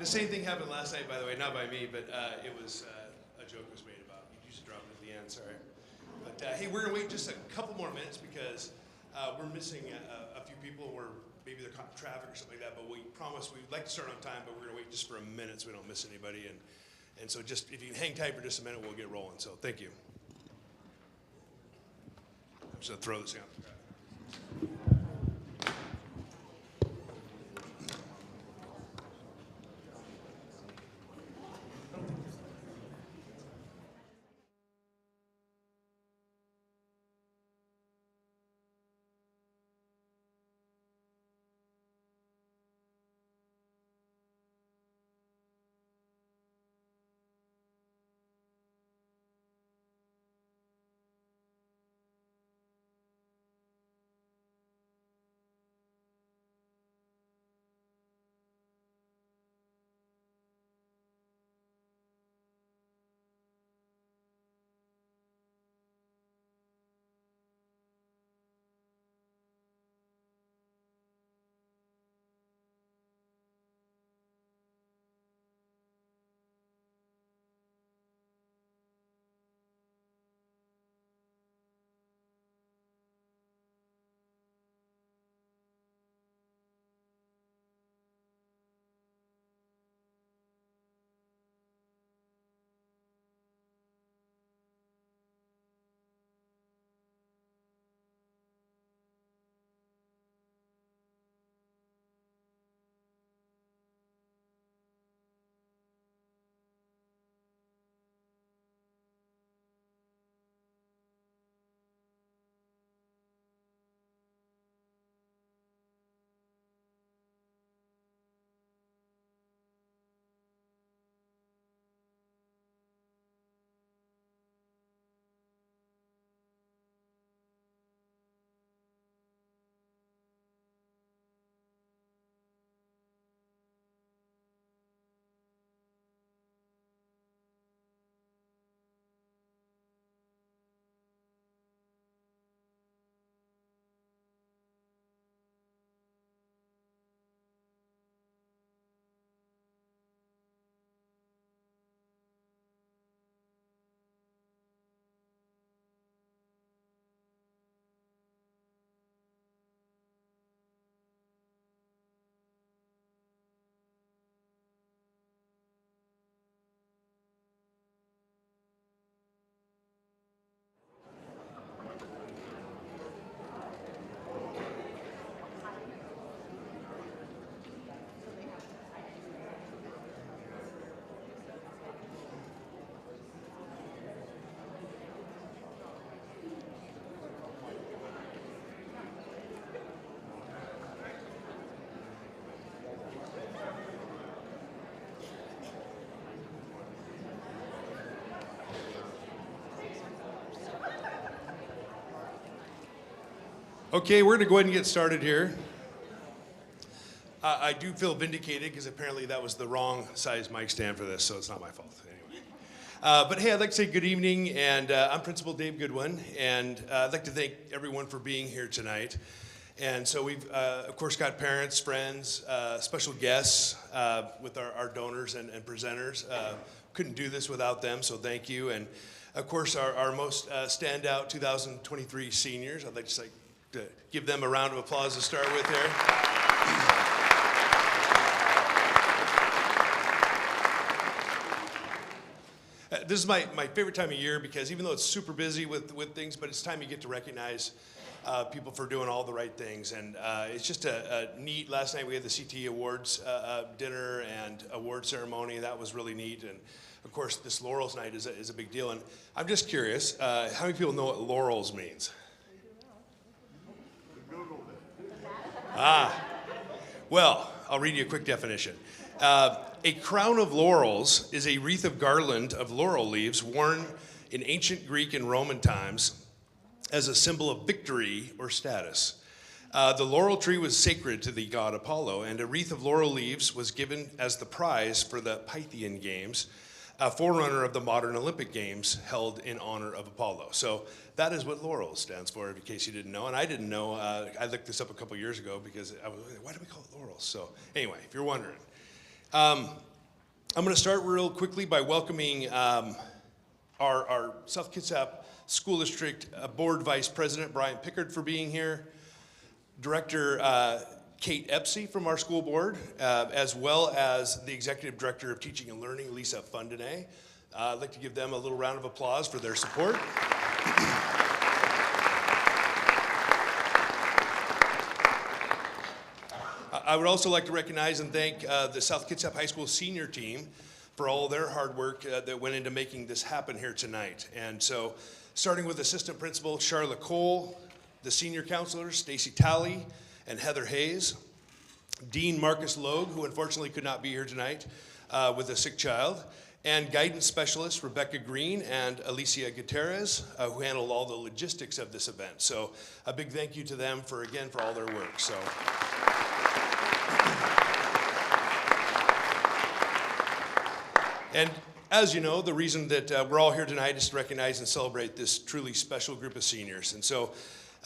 The same thing happened last night, by the way, not by me, but it was a joke was made about me. You just dropped it at the end, sorry. But hey, we're gonna wait just a couple more minutes because we're missing a few people. Maybe they're caught in traffic or something like that, but we promise we'd like to start on time, but we're gonna wait just for a minute so we don't miss anybody. And so just, if you can hang tight for just a minute, we'll get rolling. So thank you. I'm just gonna throw this out. Okay, we're gonna go ahead and get started here. I do feel vindicated because apparently that was the wrong size mic stand for this, so it's not my fault. Anyway, but hey, I'd like to say good evening, and I'm Principal Dave Goodwin, and I'd like to thank everyone for being here tonight. And so we've, of course, got parents, friends, special guests with our donors and presenters. Couldn't do this without them, so thank you. And of course, our most standout 2023 seniors. I'd like to give them a round of applause to start with there. This is my favorite time of year because even though it's super busy with things, but it's time you get to recognize people for doing all the right things. And it's just a neat, last night we had the CTE Awards dinner and award ceremony. That was really neat. And of course, this Laurels night is a big deal. And I'm just curious, how many people know what Laurels means? Well, I'll read you a quick definition. A crown of laurels is a wreath of garland of laurel leaves worn in ancient Greek and Roman times as a symbol of victory or status. The laurel tree was sacred to the god Apollo, and a wreath of laurel leaves was given as the prize for the Pythian Games, a forerunner of the modern Olympic Games held in honor of Apollo. So that is what Laurels stands for, in case you didn't know. And I didn't know. I looked this up a couple years ago because I was, why do we call it Laurels? So anyway, if you're wondering. I'm going to start real quickly by welcoming our South Kitsap School District Board Vice President, Brian Pickard, for being here, Director Kate Epsey from our school board, as well as the Executive Director of Teaching and Learning, Lisa Fundene. I'd like to give them a little round of applause for their support. I would also like to recognize and thank the South Kitsap High School senior team for all their hard work that went into making this happen here tonight. And so, starting with Assistant Principal Charlotte Cole, the senior counselors Stacy Talley and Heather Hayes, Dean Marcus Logue, who unfortunately could not be here tonight with a sick child, and guidance specialists Rebecca Green and Alicia Gutierrez, who handled all the logistics of this event. So a big thank you to them for all their work. So. And as you know, the reason that we're all here tonight is to recognize and celebrate this truly special group of seniors. And so,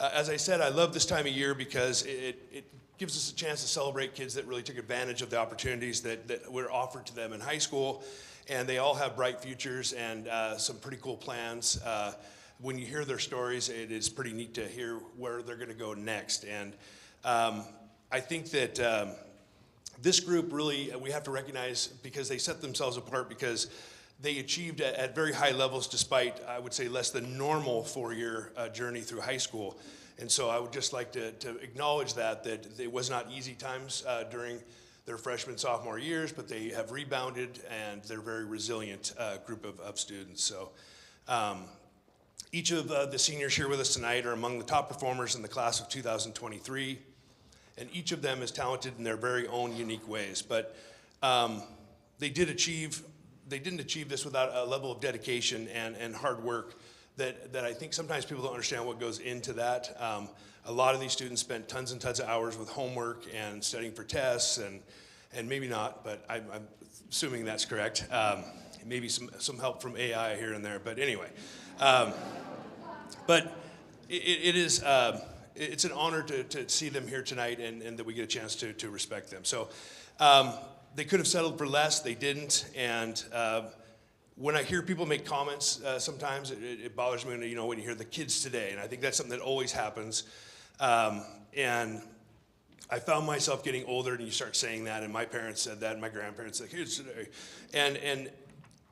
as I said, I love this time of year because it gives us a chance to celebrate kids that really took advantage of the opportunities that were offered to them in high school. And they all have bright futures and some pretty cool plans. When you hear their stories, it is pretty neat to hear where they're going to go next. And I think that this group really, we have to recognize because they set themselves apart because they achieved at very high levels despite, I would say, less than normal four-year journey through high school. And so I would just like to acknowledge that it was not easy times during their freshman, sophomore years, but they have rebounded and they're a very resilient group of students. So each of the seniors here with us tonight are among the top performers in the class of 2023. And each of them is talented in their very own unique ways. But they didn't achieve this without a level of dedication and hard work that I think sometimes people don't understand what goes into that. A lot of these students spent tons and tons of hours with homework and studying for tests, and maybe not, but I'm assuming that's correct. Maybe some help from AI here and there, but anyway. But it is... It's an honor to see them here tonight and that we get a chance to respect them. So they could have settled for less, they didn't. And when I hear people make comments, sometimes it bothers me when you hear the kids today. And I think that's something that always happens. And I found myself getting older and you start saying that, and my parents said that, and my grandparents said, kids today. And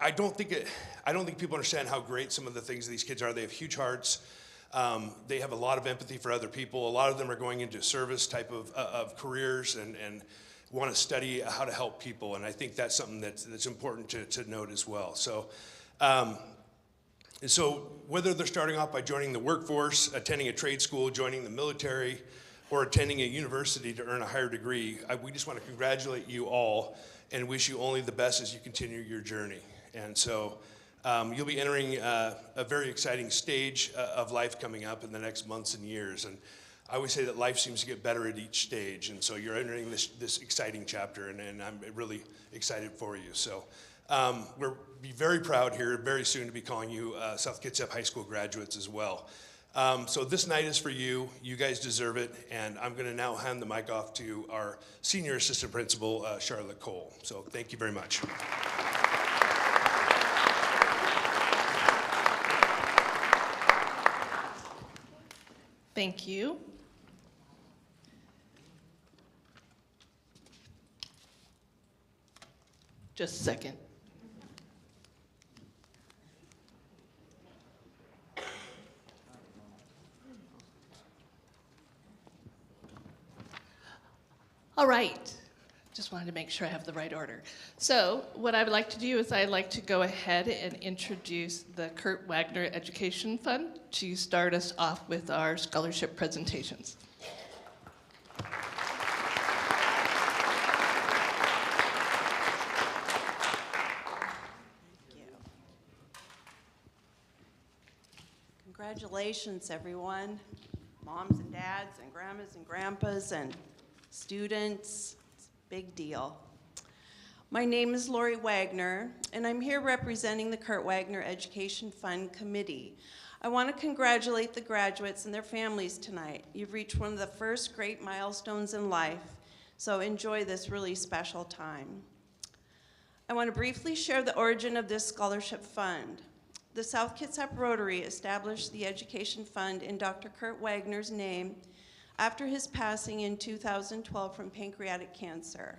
I don't think people understand how great some of the things these kids are. They have huge hearts. They have a lot of empathy for other people. A lot of them are going into service type of careers and want to study how to help people. And I think that's something that's important to note as well. So, and so whether they're starting off by joining the workforce, attending a trade school, joining the military, or attending a university to earn a higher degree, we just want to congratulate you all and wish you only the best as you continue your journey. And so, you'll be entering a very exciting stage of life coming up in the next months and years. And I always say that life seems to get better at each stage. And so you're entering this exciting chapter, and I'm really excited for you. So we'll be very proud here very soon to be calling you South Kitsap High School graduates as well. So this night is for you. You guys deserve it. And I'm going to now hand the mic off to our Senior Assistant Principal, Charlotte Cole. So thank you very much. Thank you. Just a second. All right. Just wanted to make sure I have the right order. So what I would like to do is I'd like to go ahead and introduce the Kurt Wagner Education Fund to start us off with our scholarship presentations. Thank you. Congratulations, everyone. Moms and dads and grandmas and grandpas and students. Big deal. My name is Lori Wagner, and I'm here representing the Kurt Wagner Education Fund Committee. I want to congratulate the graduates and their families tonight. You've reached one of the first great milestones in life, so enjoy this really special time. I want to briefly share the origin of this scholarship fund. The South Kitsap Rotary established the education fund in Dr. Kurt Wagner's name after his passing in 2012 from pancreatic cancer.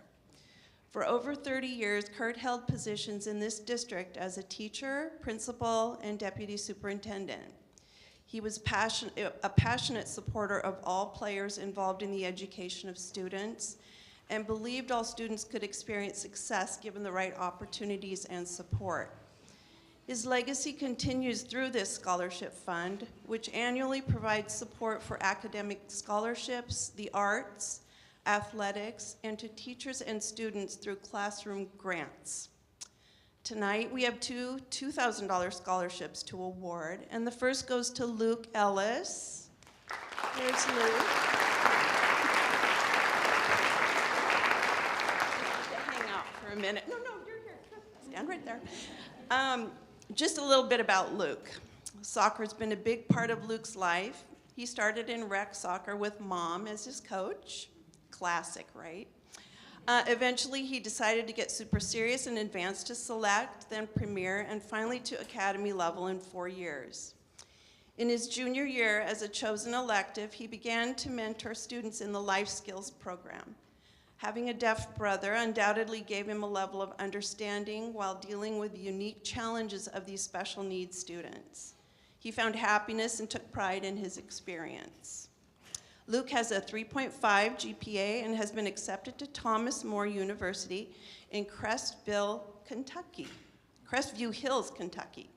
For over 30 years, Kurt held positions in this district as a teacher, principal, and deputy superintendent. He was a passionate supporter of all players involved in the education of students and believed all students could experience success given the right opportunities and support. His legacy continues through this scholarship fund, which annually provides support for academic scholarships, the arts, athletics, and to teachers and students through classroom grants. Tonight, we have two $2,000 scholarships to award, and the first goes to Luke Ellis. There's Luke. Hang out for a minute. No, you're here. Stand right there. Just a little bit about Luke. Soccer's been a big part of Luke's life. He started in rec soccer with Mom as his coach. Classic, right? Eventually, he decided to get super serious and advanced to select, then premier, and finally to academy level in 4 years. In his junior year, as a chosen elective, he began to mentor students in the life skills program. Having a deaf brother undoubtedly gave him a level of understanding while dealing with the unique challenges of these special needs students. He found happiness and took pride in his experience. Luke has a 3.5 GPA and has been accepted to Thomas More University in Crestview Hills, Kentucky.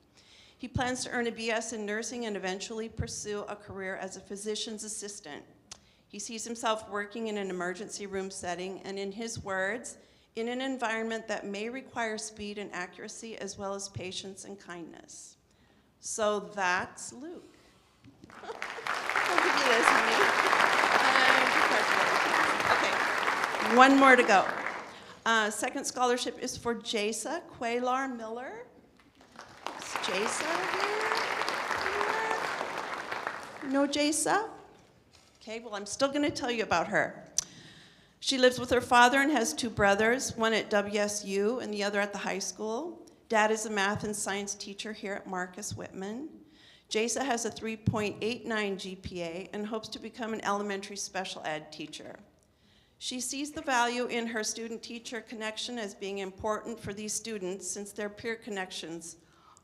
He plans to earn a BS in nursing and eventually pursue a career as a physician's assistant. He sees himself working in an emergency room setting and, in his words, in an environment that may require speed and accuracy as well as patience and kindness. So that's Luke. I'll give you this, honey. Okay, one more to go. Second scholarship is for Jasa Quaylar Miller. Is Jasa here? No Jasa? Okay, well, I'm still going to tell you about her. She lives with her father and has 2 brothers, one at WSU and the other at the high school. Dad is a math and science teacher here at Marcus Whitman. Jasa has a 3.89 GPA and hopes to become an elementary special ed teacher. She sees the value in her student-teacher connection as being important for these students since their peer connections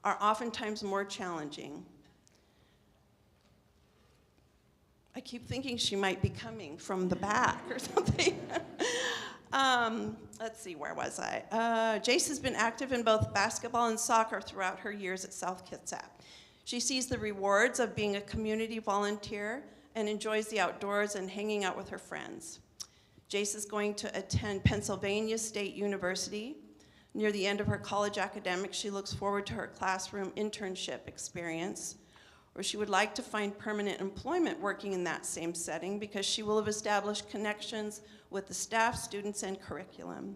are oftentimes more challenging. I keep thinking she might be coming from the back or something. Let's see, where was I? Jace has been active in both basketball and soccer throughout her years at South Kitsap. She sees the rewards of being a community volunteer and enjoys the outdoors and hanging out with her friends. Jace is going to attend Pennsylvania State University. Near the end of her college academics, she looks forward to her classroom internship experience, where she would like to find permanent employment working in that same setting because she will have established connections with the staff, students, and curriculum.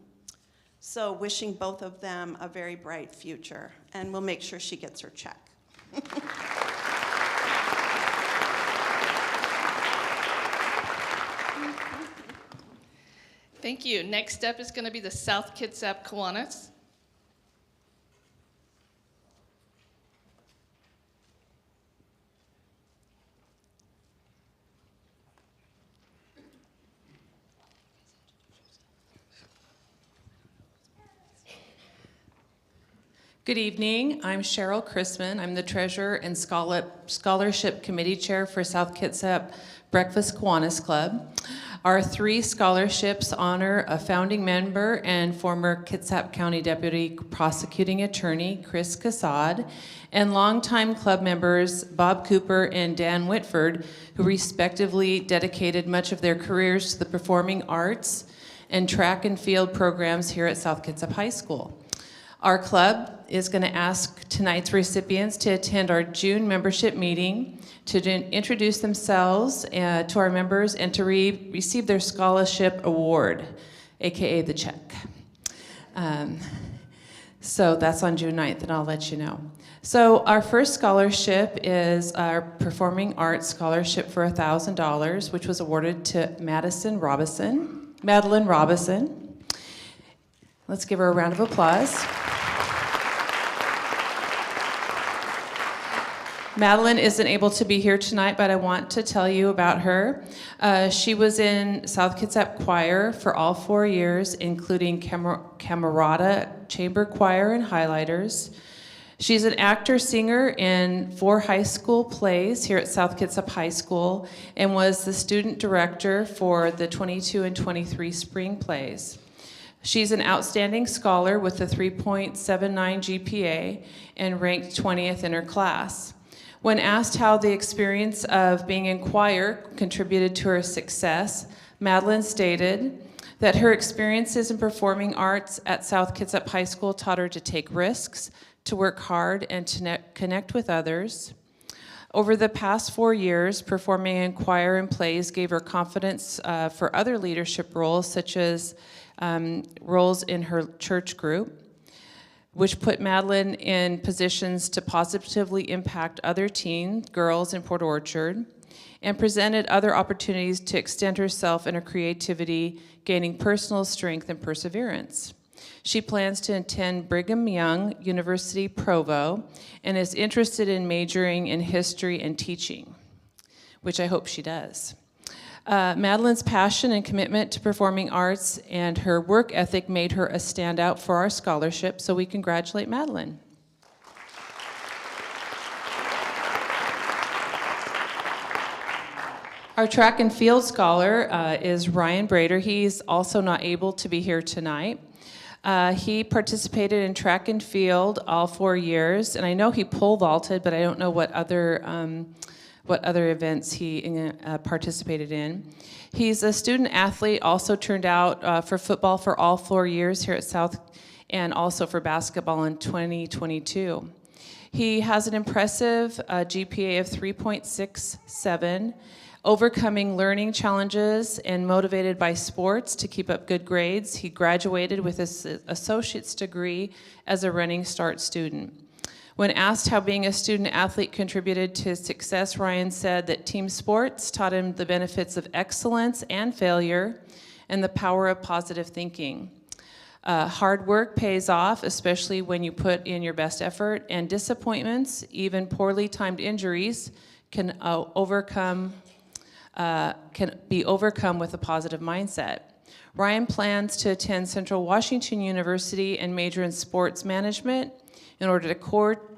So wishing both of them a very bright future, and we'll make sure she gets her check. Thank you. Next up is going to be the South Kitsap Kiwanis. Good evening. I'm Cheryl Chrisman. I'm the Treasurer and Scholarship Committee Chair for South Kitsap Breakfast Kiwanis Club. Our 3 scholarships honor a founding member and former Kitsap County Deputy Prosecuting Attorney, Chris Cassad, and longtime club members Bob Cooper and Dan Whitford, who respectively dedicated much of their careers to the performing arts and track and field programs here at South Kitsap High School. Our club is going to ask tonight's recipients to attend our June membership meeting to introduce themselves to our members and to receive their scholarship award, aka the check. So that's on June 9th, and I'll let you know. So our first scholarship is our Performing Arts Scholarship for $1,000, which was awarded to Madeline Robison. Let's give her a round of applause. Madeline isn't able to be here tonight, but I want to tell you about her. She was in South Kitsap Choir for all 4 years, including Camerata Chamber Choir and Highlighters. She's an actor-singer in 4 high school plays here at South Kitsap High School and was the student director for the 22 and 23 spring plays. She's an outstanding scholar with a 3.79 GPA and ranked 20th in her class. When asked how the experience of being in choir contributed to her success, Madeline stated that her experiences in performing arts at South Kitsap High School taught her to take risks, to work hard, and to connect with others. Over the past 4 years, performing in choir and plays gave her confidence for other leadership roles, such as roles in her church group, which put Madeline in positions to positively impact other teen girls in Port Orchard, and presented other opportunities to extend herself and her creativity, gaining personal strength and perseverance. She plans to attend Brigham Young University Provo and is interested in majoring in history and teaching, which I hope she does. Madeline's passion and commitment to performing arts and her work ethic made her a standout for our scholarship, so we congratulate Madeline. Our track and field scholar is Ryan Brader. He's also not able to be here tonight. He participated in track and field all 4 years, and I know he pole vaulted, but I don't know what other events he participated in. He's a student athlete, also turned out for football for all 4 years here at South, and also for basketball in 2022. He has an impressive GPA of 3.67, overcoming learning challenges and motivated by sports to keep up good grades. He graduated with his associate's degree as a Running Start student. When asked how being a student athlete contributed to his success, Ryan said that team sports taught him the benefits of excellence and failure and the power of positive thinking. Hard work pays off, especially when you put in your best effort, and disappointments, even poorly timed injuries, can be overcome with a positive mindset. Ryan plans to attend Central Washington University and major in sports management in order to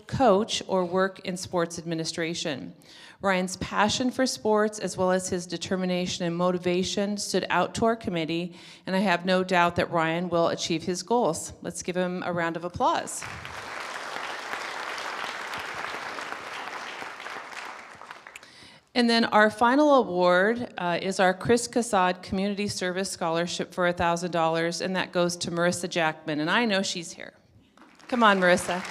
coach or work in sports administration. Ryan's passion for sports, as well as his determination and motivation, stood out to our committee, and I have no doubt that Ryan will achieve his goals. Let's give him a round of applause. And then our final award is our Chris Cassad Community Service Scholarship for $1,000, and that goes to Marissa Jackman, and I know she's here. Come on, Marissa.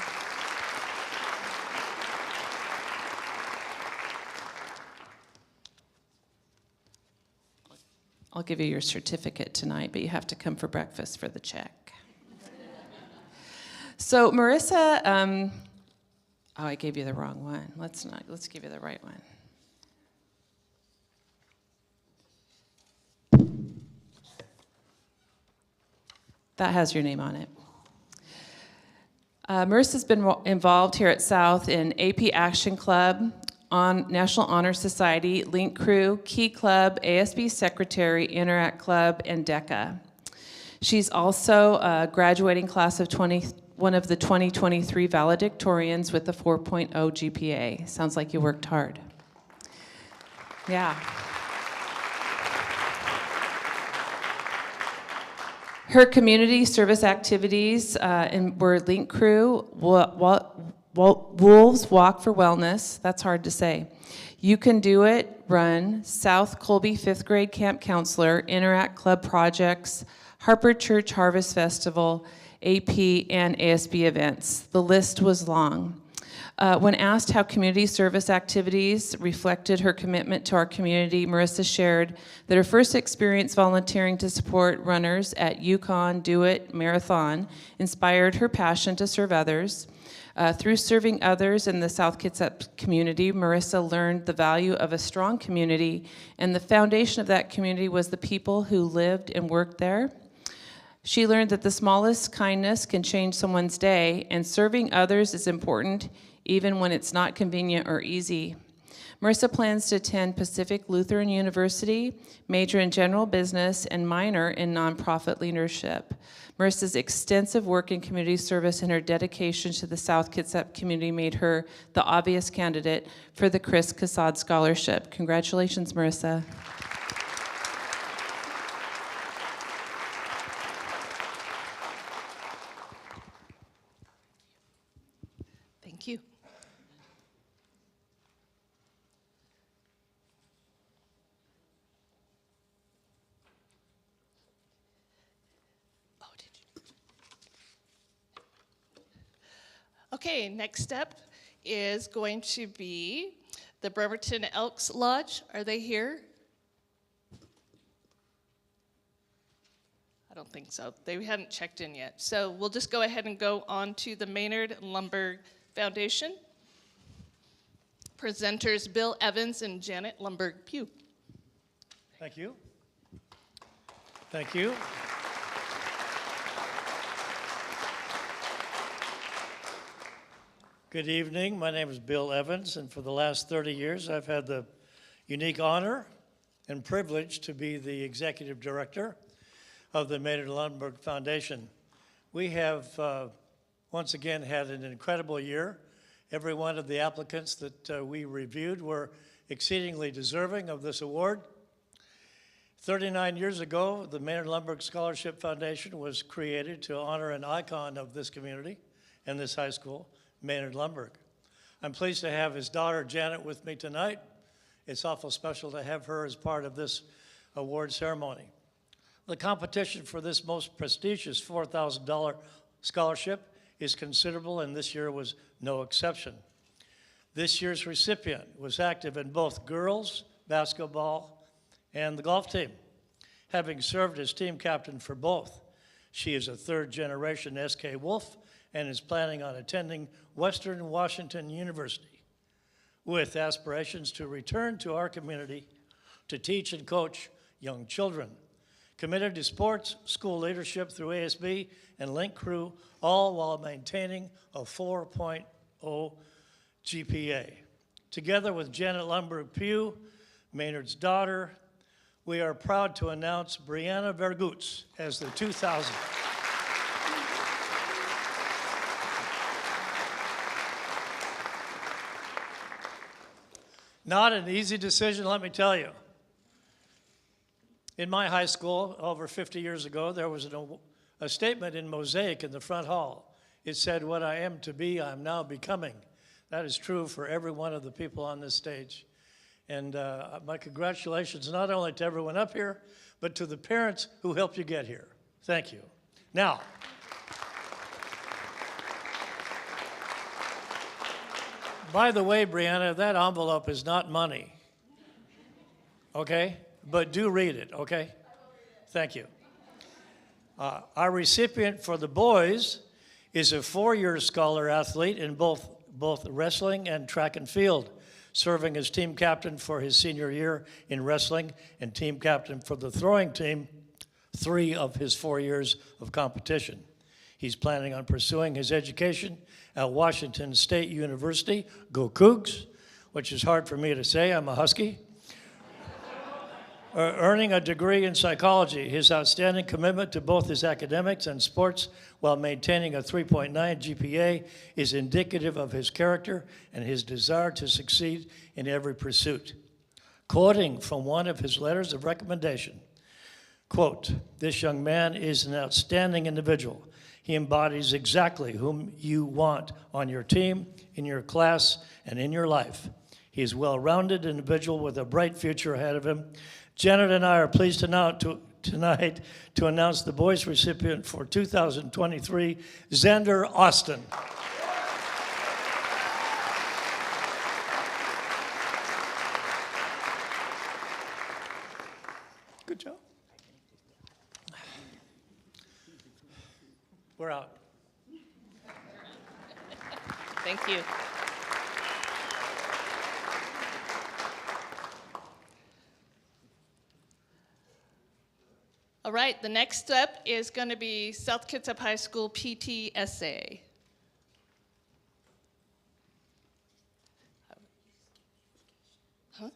I'll give you your certificate tonight, but you have to come for breakfast for the check. So Marissa, oh, I gave you the wrong one. Let's give you the right one. That has your name on it. Marissa's been involved here at South in AP Action Club, on National Honor Society, Link Crew, Key Club, ASB Secretary, Interact Club, and DECA. She's also a graduating class of one of the 2023 valedictorians with a 4.0 GPA. Sounds like you worked hard. Yeah. Her community service activities were Link Crew, Wolves Walk for Wellness, that's hard to say. You Can Do It, Run, South Colby 5th grade camp counselor, Interact Club projects, Harper Church Harvest Festival, AP, and ASB events. The list was long. When asked how community service activities reflected her commitment to our community, Marissa shared that her first experience volunteering to support runners at Yukon Do It Marathon inspired her passion to serve others. Through serving others in the South Kitsap community, Marissa learned the value of a strong community, and the foundation of that community was the people who lived and worked there. She learned that the smallest kindness can change someone's day, and serving others is important even when it's not convenient or easy. Marissa plans to attend Pacific Lutheran University, major in general business, and minor in nonprofit leadership. Marissa's extensive work in community service and her dedication to the South Kitsap community made her the obvious candidate for the Chris Cassad Scholarship. Congratulations, Marissa. Thank you. Oh, did you? Okay, next up is going to be the Bremerton Elks Lodge. Are they here? I don't think so. They hadn't checked in yet. So we'll just go ahead and go on to the Maynard and Lumberg Foundation. Presenters Bill Evans and Janet Lumberg Pugh. Thank you. Thank you. Good evening. My name is Bill Evans, and for the last 30 years, I've had the unique honor and privilege to be the executive director of the Maynard and Lumberg Foundation. We have once again had an incredible year. Every one of the applicants that we reviewed were exceedingly deserving of this award. 39 years ago, the Maynard Lumberg Scholarship Foundation was created to honor an icon of this community and this high school, Maynard Lumberg. I'm pleased to have his daughter Janet with me tonight. It's awful special to have her as part of this award ceremony. The competition for this most prestigious $4,000 scholarship is considerable, and this year was no exception. This year's recipient was active in both girls basketball and the golf team, having served as team captain for both. She is a third-generation S.K. Wolf and is planning on attending Western Washington University with aspirations to return to our community to teach and coach young children. Committed to sports, school leadership through ASB and Link Crew, all while maintaining a 4.0 GPA. Together with Janet Lumberg Pugh, Maynard's daughter, we are proud to announce Brianna Vergutz as the 2000. Not an easy decision, let me tell you. In my high school, over 50 years ago, there was a statement in mosaic in the front hall. It said, "What I am to be, I am now becoming." That is true for every one of the people on this stage. And my congratulations not only to everyone up here, but to the parents who helped you get here. Thank you. Now, by the way, Brianna, that envelope is not money, okay? But do read it, okay? Thank you. Our recipient for the boys is a four-year scholar athlete in both wrestling and track and field, serving as team captain for his senior year in wrestling and team captain for the throwing team 3 of his 4 years of competition. He's planning on pursuing his education at Washington State University, go Cougs, which is hard for me to say, I'm a Husky. Earning a degree in psychology. His outstanding commitment to both his academics and sports while maintaining a 3.9 GPA is indicative of his character and his desire to succeed in every pursuit. Quoting from one of his letters of recommendation, quote, "This young man is an outstanding individual. He embodies exactly whom you want on your team, in your class, and in your life. He is a well-rounded individual with a bright future ahead of him. Janet and I are pleased tonight to announce the boys recipient for 2023, Xander Austin." Good job. We're out. Thank you. All All right, the next step is going to be South Kitsap High School PTSA. Huh?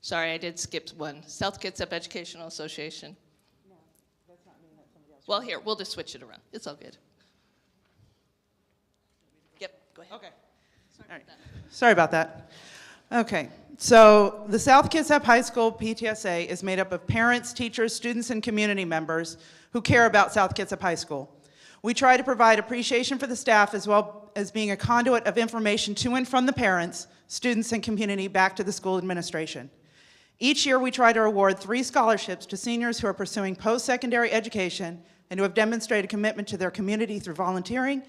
Sorry, I did skip one. South Kitsap Educational Association. No, that's not mean that somebody else. Well, here, we'll just switch it around. It's all good. Yep, go ahead. Okay. All right. Sorry about that. Okay. So the South Kitsap High School PTSA is made up of parents, teachers, students, and community members who care about South Kitsap High School. We try to provide appreciation for the staff as well as being a conduit of information to and from the parents, students, and community back to the school administration. Each year we try to award 3 scholarships to seniors who are pursuing post-secondary education and who have demonstrated commitment to their community through volunteering,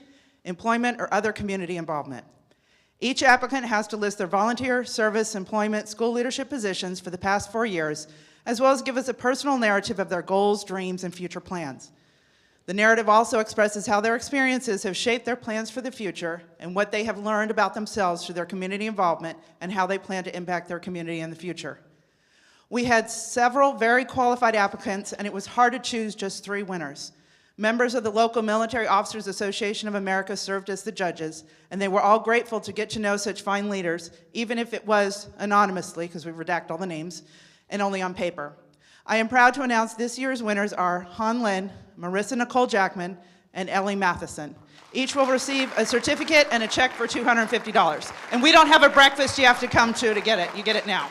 employment, or other community involvement. Each applicant has to list their volunteer, service, employment, school leadership positions for the past 4 years, as well as give us a personal narrative of their goals, dreams, and future plans. The narrative also expresses how their experiences have shaped their plans for the future and what they have learned about themselves through their community involvement and how they plan to impact their community in the future. We had several very qualified applicants, and it was hard to choose just 3 winners. Members of the local Military Officers Association of America served as the judges, and they were all grateful to get to know such fine leaders, even if it was anonymously, because we redact all the names, and only on paper. I am proud to announce this year's winners are Han Lin, Marissa Nicole Jackman, and Ellie Matheson. Each will receive a certificate and a check for $250. And we don't have a breakfast you have to come to get it. You get it now.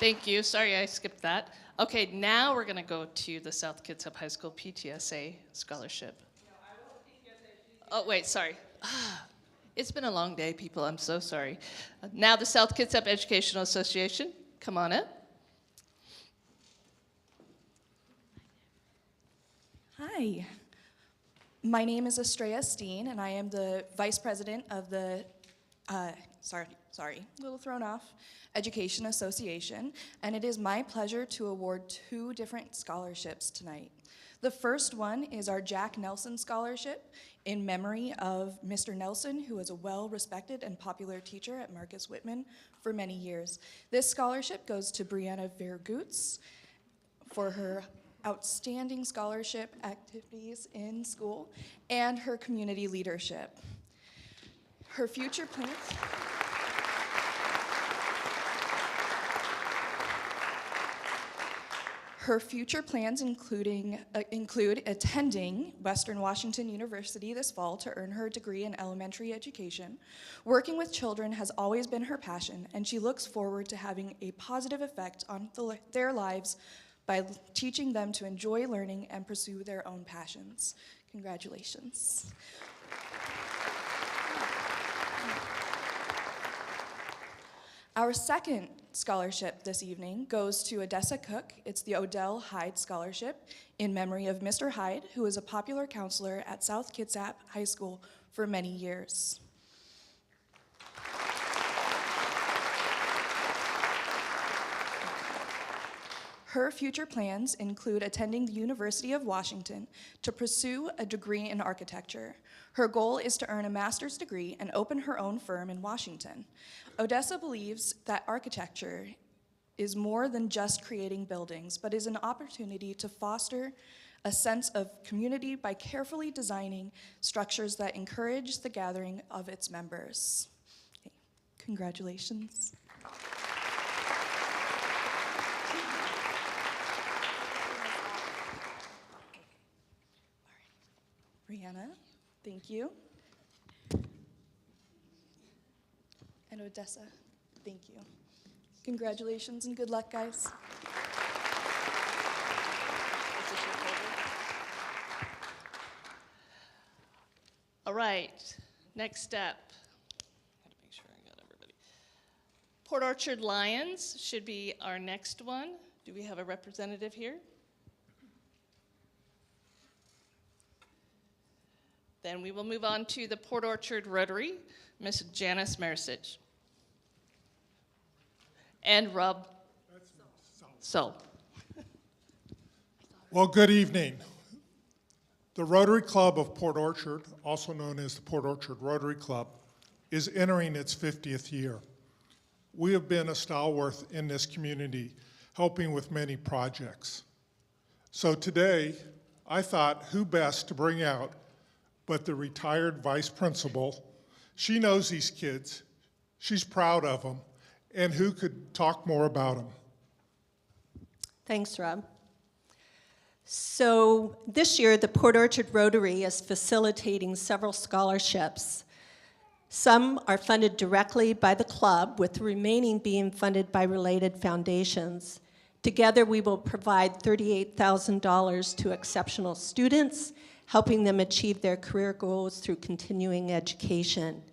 Thank you. Sorry, I skipped that. Okay, now we're going to go to the South Kitsap High School PTSA scholarship. Oh, wait, sorry. It's been a long day, people. I'm so sorry. Now the South Kitsap Educational Association. Come on up. Hi. My name is Estrella Steen, and I am the Vice President of the, a little thrown off, Education Association, and it is my pleasure to award 2 different scholarships tonight. The first one is our Jack Nelson Scholarship in memory of Mr. Nelson, who was a well-respected and popular teacher at Marcus Whitman for many years. This scholarship goes to Brianna Vergoots for her outstanding scholarship activities in school and her community leadership. Her future plans... Her future plans include attending Western Washington University this fall to earn her degree in elementary education. Working with children has always been her passion, and she looks forward to having a positive effect on their lives by teaching them to enjoy learning and pursue their own passions. Congratulations. Our second scholarship this evening goes to Odessa Cook. It's the Odell Hyde Scholarship in memory of Mr. Hyde, who was a popular counselor at South Kitsap High School for many years. Her future plans include attending the University of Washington to pursue a degree in architecture. Her goal is to earn a master's degree and open her own firm in Washington. Odessa believes that architecture is more than just creating buildings, but is an opportunity to foster a sense of community by carefully designing structures that encourage the gathering of its members. Okay. Congratulations. Brianna, thank you. And Odessa, thank you. Congratulations and good luck, guys. All right, next step. Gotta make sure I got everybody. Port Orchard Lions should be our next one. Do we have a representative here? Then we will move on to the Port Orchard Rotary, Miss Janice Marisich. And Rob So. Well, good evening. The Rotary Club of Port Orchard, also known as the Port Orchard Rotary Club, is entering its 50th year. We have been a stalwart in this community, helping with many projects. So today, I thought, who best to bring out but the retired vice principal. She knows these kids, she's proud of them, and who could talk more about them? Thanks, Rob. So this year, the Port Orchard Rotary is facilitating several scholarships. Some are funded directly by the club, with the remaining being funded by related foundations. Together, we will provide $38,000 to exceptional students, helping them achieve their career goals through continuing education.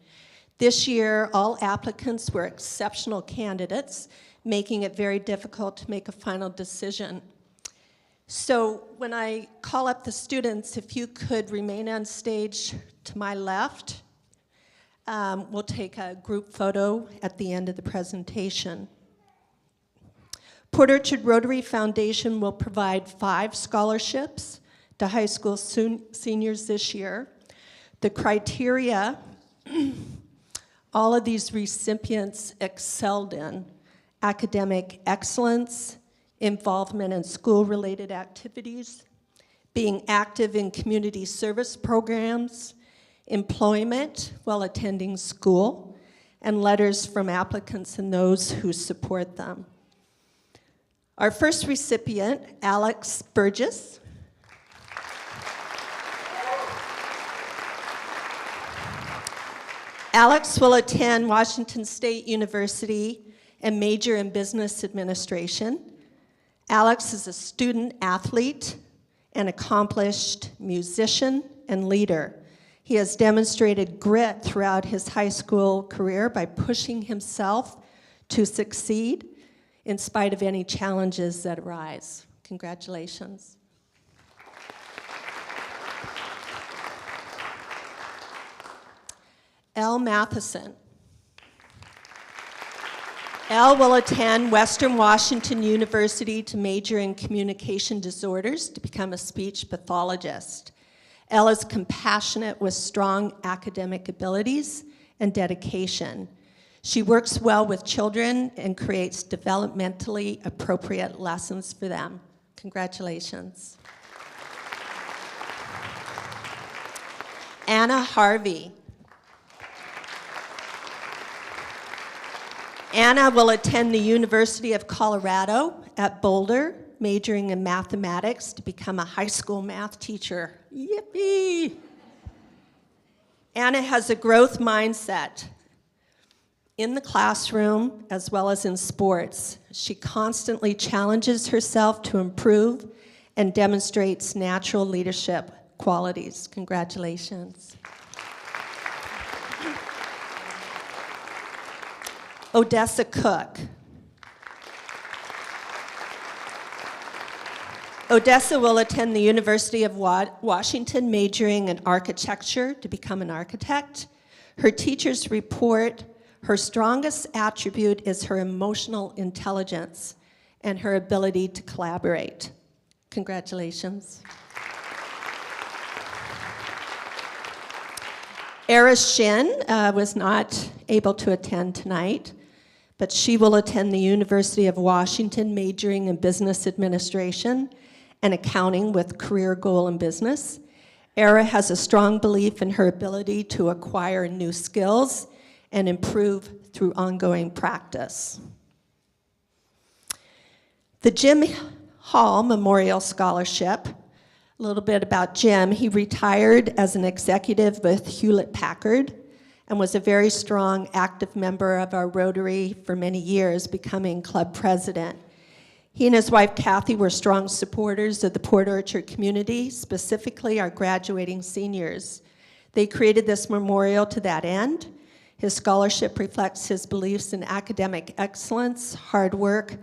This year, all applicants were exceptional candidates, making it very difficult to make a final decision. So when I call up the students, if you could remain on stage to my left, we'll take a group photo at the end of the presentation. Port Orchard Rotary Foundation will provide 5 scholarships to high school seniors this year. The criteria, all of these recipients excelled in: academic excellence, involvement in school-related activities, being active in community service programs, employment while attending school, and letters from applicants and those who support them. Our first recipient, Alex Burgess. Alex will attend Washington State University and major in business administration. Alex is a student athlete, an accomplished musician, and leader. He has demonstrated grit throughout his high school career by pushing himself to succeed in spite of any challenges that arise. Congratulations. Elle Matheson. Elle will attend Western Washington University to major in communication disorders to become a speech pathologist. Elle is compassionate with strong academic abilities and dedication. She works well with children and creates developmentally appropriate lessons for them. Congratulations. Anna Harvey. Anna will attend the University of Colorado at Boulder, majoring in mathematics to become a high school math teacher. Yippee! Anna has a growth mindset in the classroom as well as in sports. She constantly challenges herself to improve and demonstrates natural leadership qualities. Congratulations. Odessa Cook. Odessa will attend the University of Washington, majoring in architecture to become an architect. Her teachers report her strongest attribute is her emotional intelligence and her ability to collaborate. Congratulations. Eris Shin was not able to attend tonight, but she will attend the University of Washington, majoring in business administration and accounting with career goal in business. Era has a strong belief in her ability to acquire new skills and improve through ongoing practice. The Jim Hall Memorial Scholarship. A little bit about Jim. He retired as an executive with Hewlett-Packard and was a very strong, active member of our Rotary for many years, becoming club president. He and his wife, Kathy, were strong supporters of the Port Orchard community, specifically our graduating seniors. They created this memorial to that end. His scholarship reflects his beliefs in academic excellence, hard work,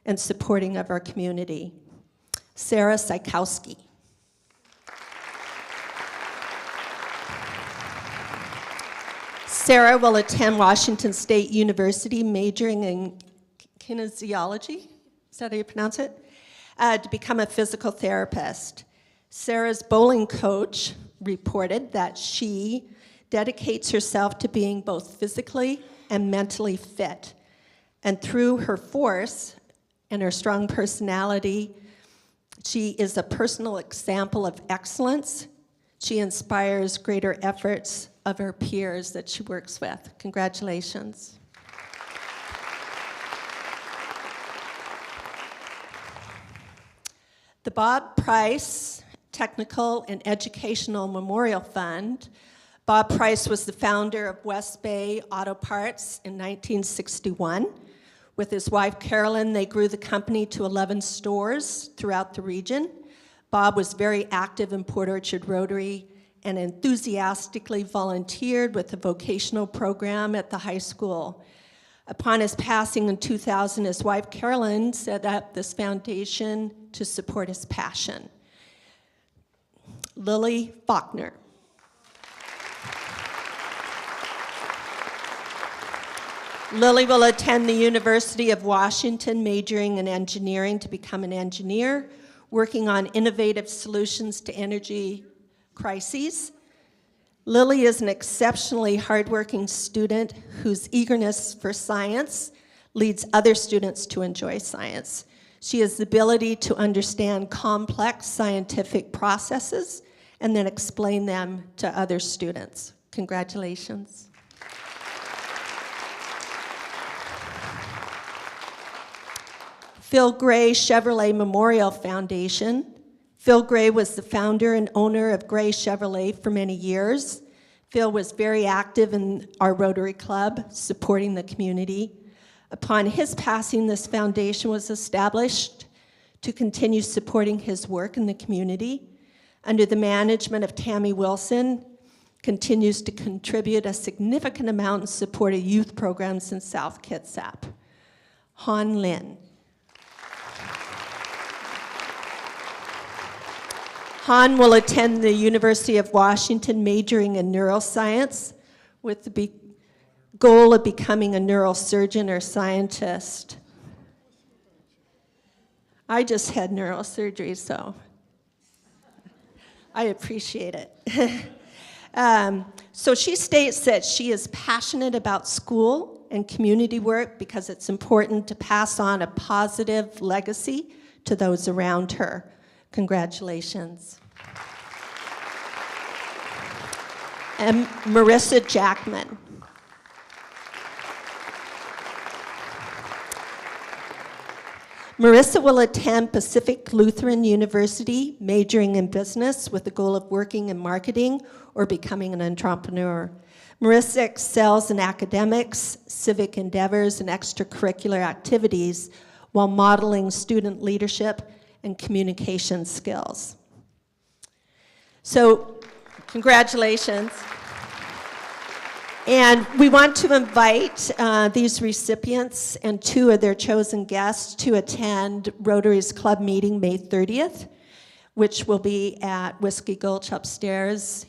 and supporting of our community. Sarah Sykowski. Sarah will attend Washington State University, majoring in kinesiology, is that how you pronounce it? To become a physical therapist. Sarah's bowling coach reported that she dedicates herself to being both physically and mentally fit. And through her force and her strong personality, she is a personal example of excellence. She inspires greater efforts of her peers that she works with. Congratulations. The Bob Price Technical and Educational Memorial Fund. Bob Price was the founder of West Bay Auto Parts in 1961. With his wife Carolyn, they grew the company to 11 stores throughout the region. Bob was very active in Port Orchard Rotary and enthusiastically volunteered with the vocational program at the high school. Upon his passing in 2000, his wife Carolyn set up this foundation to support his passion. Lily Faulkner. Lily will attend the University of Washington, majoring in engineering to become an engineer, working on innovative solutions to energy crises. Lily is an exceptionally hardworking student whose eagerness for science leads other students to enjoy science. She has the ability to understand complex scientific processes and then explain them to other students. Congratulations. Phil Gray Chevrolet Memorial Foundation. Phil Gray was the founder and owner of Gray Chevrolet for many years. Phil was very active in our Rotary Club, supporting the community. Upon his passing, this foundation was established to continue supporting his work in the community. Under the management of Tammy Wilson, continues to contribute a significant amount in support of youth programs in South Kitsap. Han Lin. Han will attend the University of Washington, majoring in neuroscience with the goal of becoming a neurosurgeon or scientist. I just had neurosurgery, so I appreciate it. So she states that she is passionate about school and community work because it's important to pass on a positive legacy to those around her. Congratulations. And Marissa Jackman. Marissa will attend Pacific Lutheran University, majoring in business with the goal of working in marketing or becoming an entrepreneur. Marissa excels in academics, civic endeavors, and extracurricular activities while modeling student leadership and communication skills. So, congratulations. And we want to invite these recipients and two of their chosen guests to attend Rotary's club meeting May 30th, which will be at Whiskey Gulch upstairs.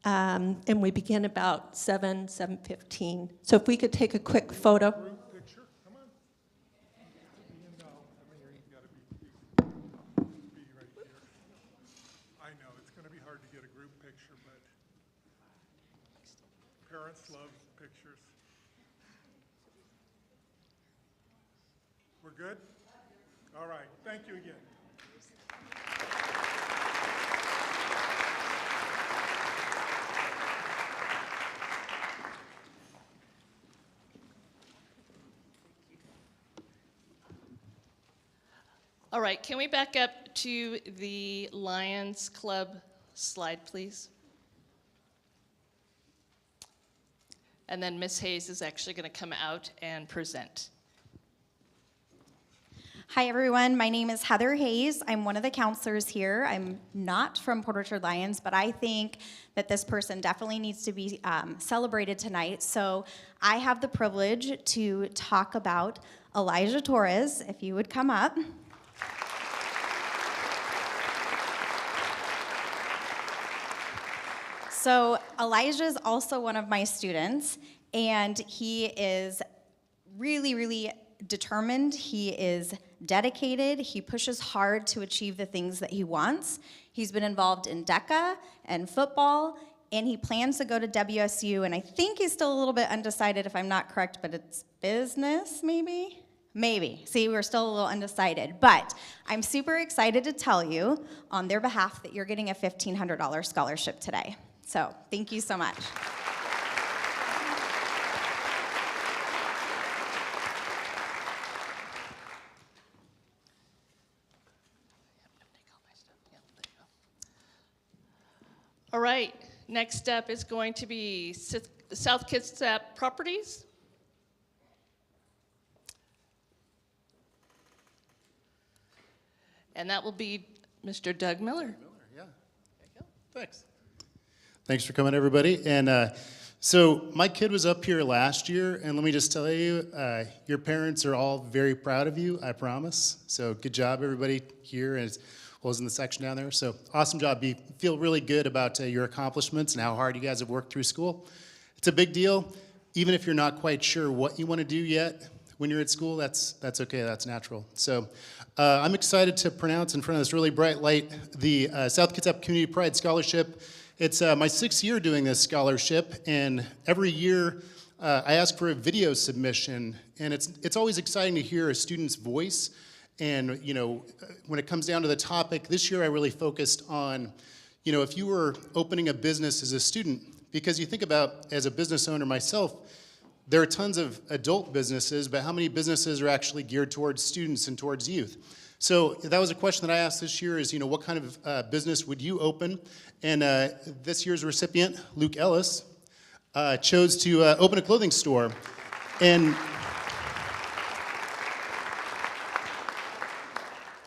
And we begin about 7:15. So if we could take a quick photo. Parents love pictures. We're good? All right, thank you again. All right, can we back up to the Lions Club slide, please? And then Ms. Hayes is actually going to come out and present. Hi, everyone. My name is Heather Hayes. I'm one of the counselors here. I'm not from Port Orchard Lions, but I think that this person definitely needs to be celebrated tonight. So I have the privilege to talk about Elijah Torres, if you would come up. So Elijah is also one of my students, and he is really determined. He is dedicated. He pushes hard to achieve the things that he wants. He's been involved in DECA and football, and he plans to go to WSU, and I think he's still a little bit undecided if I'm not correct, but it's business, maybe? Maybe. See, we're still a little undecided. But I'm super excited to tell you on their behalf that you're getting a $1,500 scholarship today. So thank you so much. All right, next up is going to be South Kitsap Properties. And that will be Mr. Doug Miller. Yeah. Thanks. Thanks for coming, everybody. And so my kid was up here last year, and let me just tell you, your parents are all very proud of you, I promise. So good job, everybody here, as well as in the section down there. So awesome job. You feel really good about your accomplishments and how hard you guys have worked through school. It's a big deal. Even if you're not quite sure what you want to do yet when you're at school, that's okay, that's natural. So I'm excited to pronounce in front of this really bright light the South Kitsap Community Pride Scholarship. It's my 6th year doing this scholarship, and every year I ask for a video submission, and it's always exciting to hear a student's voice. And when it comes down to the topic, this year I really focused on, if you were opening a business as a student, because you think about, as a business owner myself, there are tons of adult businesses, but how many businesses are actually geared towards students and towards youth? So that was a question that I asked this year is, what kind of business would you open? And this year's recipient, Luke Ellis, chose to open a clothing store. And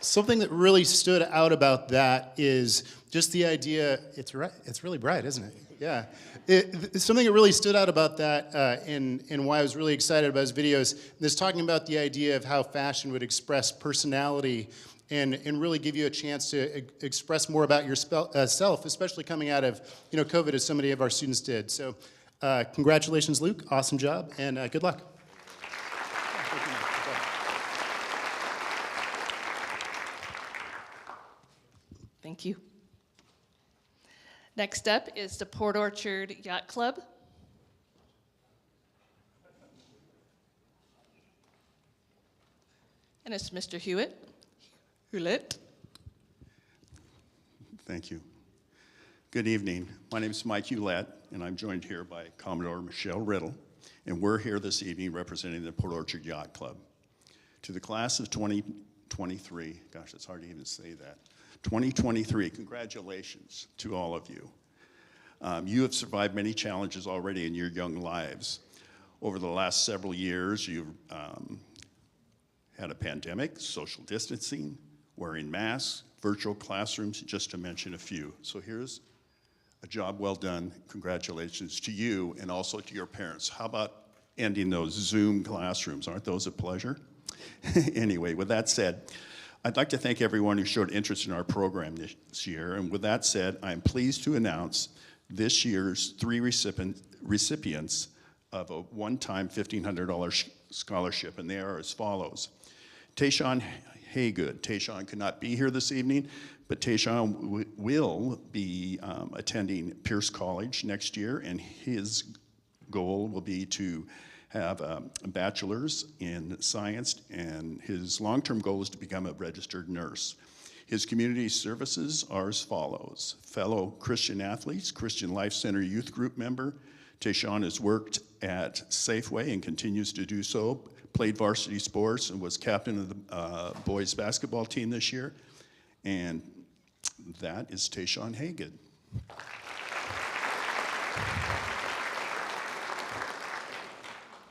something that really stood out about that is just the idea, it's really bright, isn't it? Yeah. Something that really stood out about that and why I was really excited about his videos is talking about the idea of how fashion would express personality and really give you a chance to express more about yourself, especially coming out of COVID, as so many of our students did. So congratulations, Luke. Awesome job, and good luck. Thank you. Next up is the Port Orchard Yacht Club. And it's Mr. Hewlett. Thank you. Good evening. My name is Mike Hewlett, and I'm joined here by Commodore Michelle Riddle, and we're here this evening representing the Port Orchard Yacht Club. To the class of 2023, gosh, it's hard to even say that, 2023, congratulations to all of you. You have survived many challenges already in your young lives. Over the last several years, you've had a pandemic, social distancing, wearing masks, virtual classrooms, just to mention a few. So here's a job well done. Congratulations to you and also to your parents. How about ending those Zoom classrooms? Aren't those a pleasure? Anyway, with that said, I'd like to thank everyone who showed interest in our program this year. And with that said, I'm pleased to announce this year's 3 recipients of a one-time $1,500 scholarship, and they are as follows. Tayshawn Haygood. Tayshawn could not be here this evening, but Tayshawn will be attending Pierce College next year, and his goal will be to have a bachelor's in science, and his long-term goal is to become a registered nurse. His community services are as follows. Fellow Christian athletes, Christian Life Center youth group member. Tayshawn has worked at Safeway and continues to do so, played varsity sports and was captain of the boys basketball team this year. And that is Tayshawn Haygood.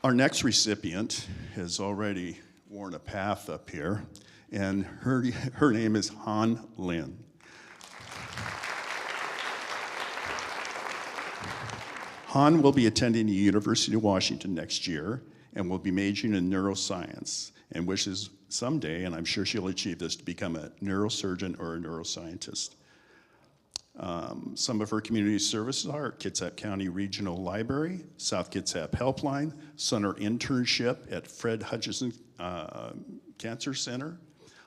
Our next recipient has already worn a path up here, and her name is Han Lin. Han will be attending the University of Washington next year and will be majoring in neuroscience and wishes someday, and I'm sure she'll achieve this, to become a neurosurgeon or a neuroscientist. Some of her community services are Kitsap County Regional Library, South Kitsap Helpline, summer internship at Fred Hutchinson Cancer Center.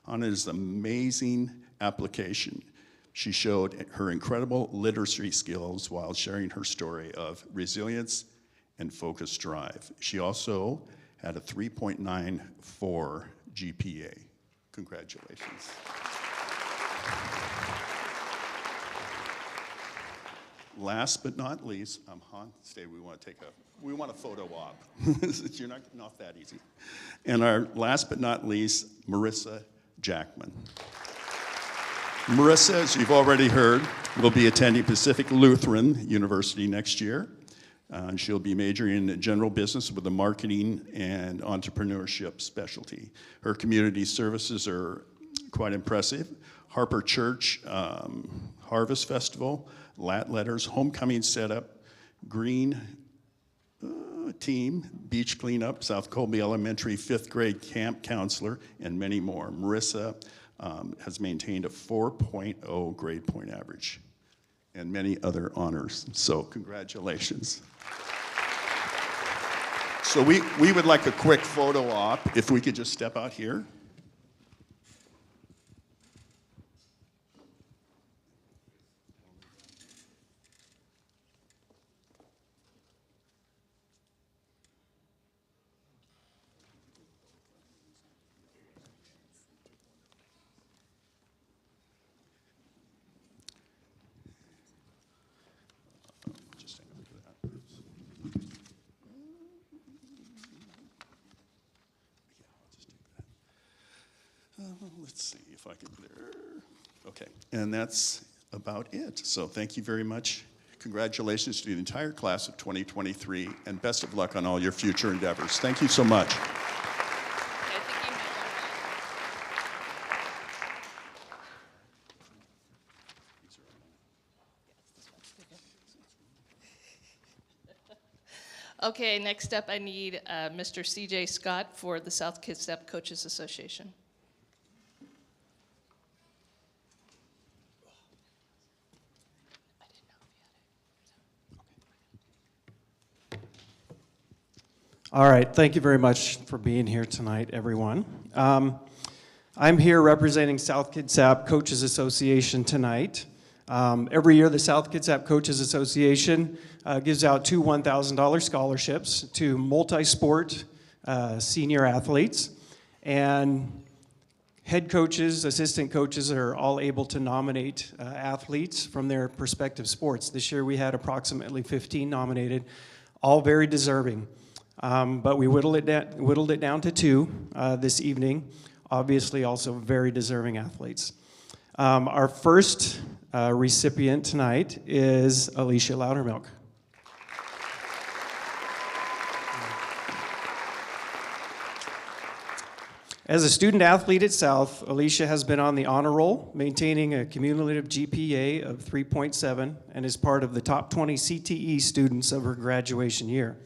On his amazing application, she showed her incredible literacy skills while sharing her story resilience and focused drive. She also had a 3.94 GPA. Congratulations. Last but not least, Han, stay, we want a photo op. You're not getting off that easy. And our last but not least, Marissa Jackman. Marissa, as you've already heard, will be attending Pacific Lutheran University next year. She'll be majoring in general business with a marketing and entrepreneurship specialty. Her community services are quite impressive. Harper Church Harvest Festival, Lat Letters, Homecoming Setup, Green Team, Beach Cleanup, South Colby Elementary 5th grade camp counselor, and many more. Marissa has maintained a 4.0 grade point average and many other honors. So congratulations. So we would like a quick photo op, if we could just step out here. Let's see if I can there. Okay, and that's about it. So thank you very much. Congratulations to the entire class of 2023, and best of luck on all your future endeavors. Thank you so much. Okay, next up I need Mr. CJ Scott for the South Kitsap Coaches Association. All right, thank you very much for being here tonight, everyone. I'm here representing South Kitsap Coaches Association tonight. Every year, the South Kitsap Coaches Association gives out two $1,000 scholarships to multi-sport senior athletes. And head coaches, assistant coaches are all able to nominate athletes from their respective sports. This year, we had approximately 15 nominated, all very deserving. But we whittled it down to two this evening, obviously also very deserving athletes. Our first recipient tonight is Alicia Loudermilk. As a student athlete at South, Alicia has been on the honor roll, maintaining a cumulative GPA of 3.7 and is part of the top 20 CTE students of her graduation year.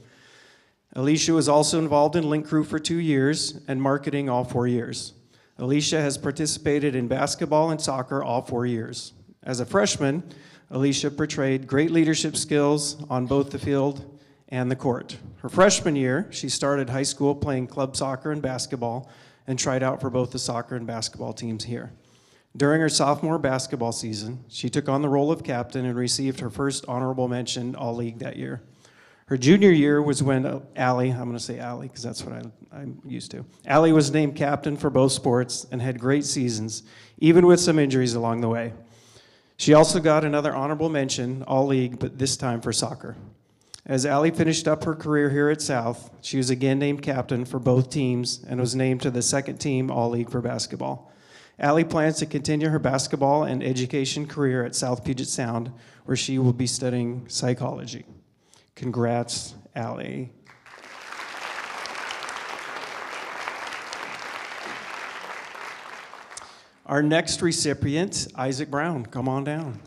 Alicia was also involved in Link Crew for 2 years and marketing all 4 years. Alicia has participated in basketball and soccer all 4 years. As a freshman, Alicia portrayed great leadership skills on both the field and the court. Her freshman year, she started high school playing club soccer and basketball and tried out for both the soccer and basketball teams here. During her sophomore basketball season, she took on the role of captain and received her first honorable mention All-League that year. Her junior year was when Allie, I'm going to say Allie because that's what I'm used to. Allie was named captain for both sports and had great seasons, even with some injuries along the way. She also got another honorable mention, All-League, but this time for soccer. As Allie finished up her career here at South, she was again named captain for both teams and was named to the second team All-League for basketball. Allie plans to continue her basketball and education career at South Puget Sound, where she will be studying psychology. Congrats, Allie. Our next recipient, Isaac Brown, come on down.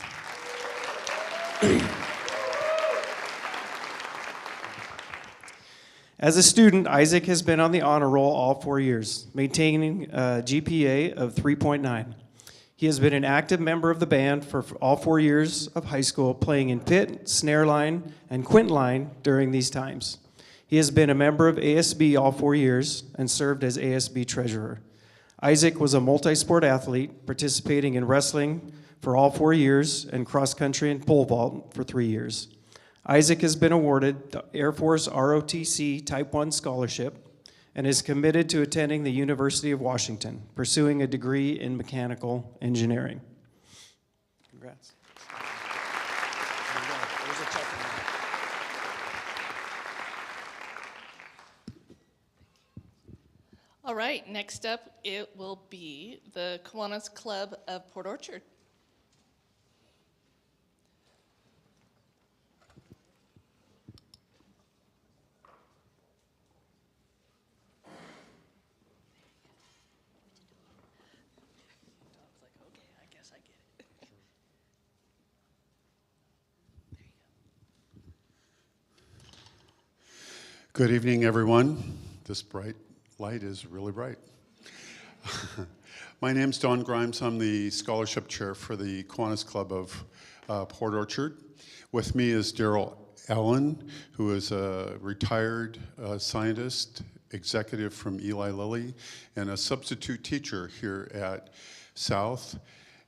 As a student, Isaac has been on the honor roll all 4 years, maintaining a GPA of 3.9. He has been an active member of the band for all 4 years of high school, playing in pit, snare line, and quint line during these times. He has been a member of ASB all 4 years and served as ASB treasurer. Isaac was a multi-sport athlete, participating in wrestling for all 4 years and cross-country and pole vault for 3 years. Isaac has been awarded the Air Force ROTC Type 1 scholarship and is committed to attending the University of Washington, pursuing a degree in mechanical engineering. Congrats. All right, next up, it will be the Kiwanis Club of Port Orchard. Good evening, everyone. This bright light is really bright. My name's Don Grimes. I'm the scholarship chair for the Kiwanis Club of Port Orchard. With me is Daryl Allen, who is a retired scientist, executive from Eli Lilly, and a substitute teacher here at South.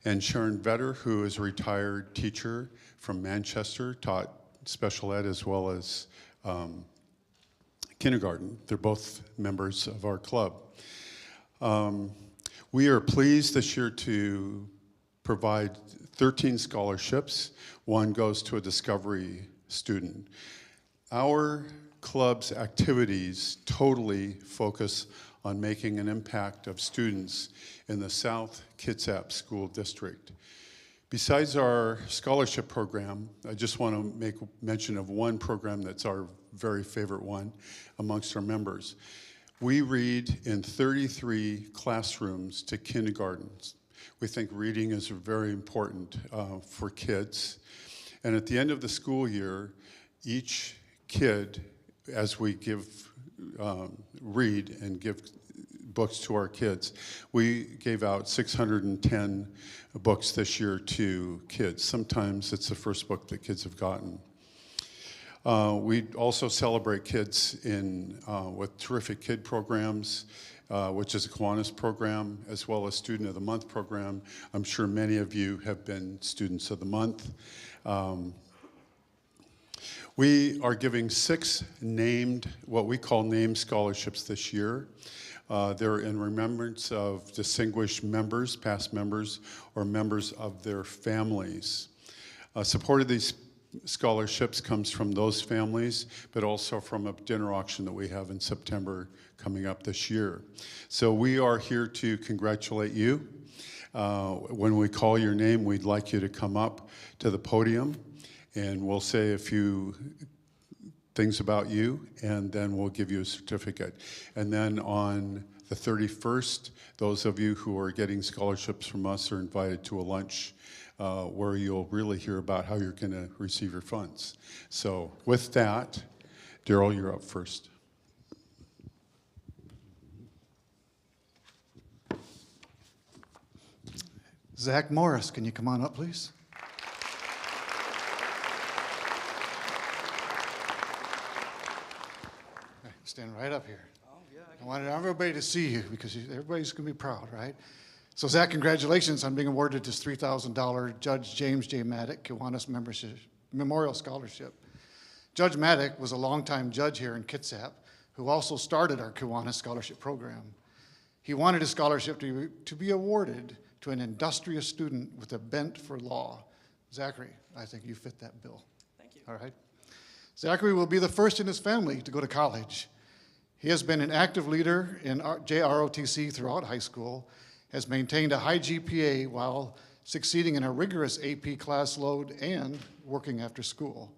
And Sharon Vetter, who is a retired teacher from Manchester, taught special ed as well as kindergarten. They're both members of our club. We are pleased this year to provide 13 scholarships. One goes to a Discovery student. Our club's activities totally focus on making an impact of students in the South Kitsap School District. Besides our scholarship program, I just want to make mention of one program that's our very favorite one amongst our members. We read in 33 classrooms to kindergartens. We think reading is very important for kids. And at the end of the school year, each kid, as we read and give books to our kids, we gave out 610 books this year to kids. Sometimes it's the first book that kids have gotten. We also celebrate kids with terrific kid programs, which is a Kiwanis program, as well as Student of the Month program. I'm sure many of you have been Students of the Month. We are giving 6 what we call named scholarships this year. They're in remembrance of distinguished members, past members, or members of their families. Support of these scholarships comes from those families, but also from a dinner auction that we have in September coming up this year. So we are here to congratulate you. When we call your name, we'd like you to come up to the podium, and we'll say a few things about you, and then we'll give you a certificate. And then on the 31st, those of you who are getting scholarships from us are invited to a lunch where you'll really hear about how you're going to receive your funds. So with that, Daryl, you're up first. Zach Morris, can you come on up, please? Stand right up here. I wanted everybody to see you because everybody's going to be proud, right? So Zach, congratulations on being awarded this $3,000 Judge James J. Maddock Kiwanis Memorial Scholarship. Judge Maddock was a longtime judge here in Kitsap who also started our Kiwanis Scholarship Program. He wanted his scholarship to be awarded to an industrious student with a bent for law. Zachary, I think you fit that bill. Thank you. All right. Zachary will be the first in his family to go to college. He has been an active leader in JROTC throughout high school, has maintained a high GPA while succeeding in a rigorous AP class load and working after school.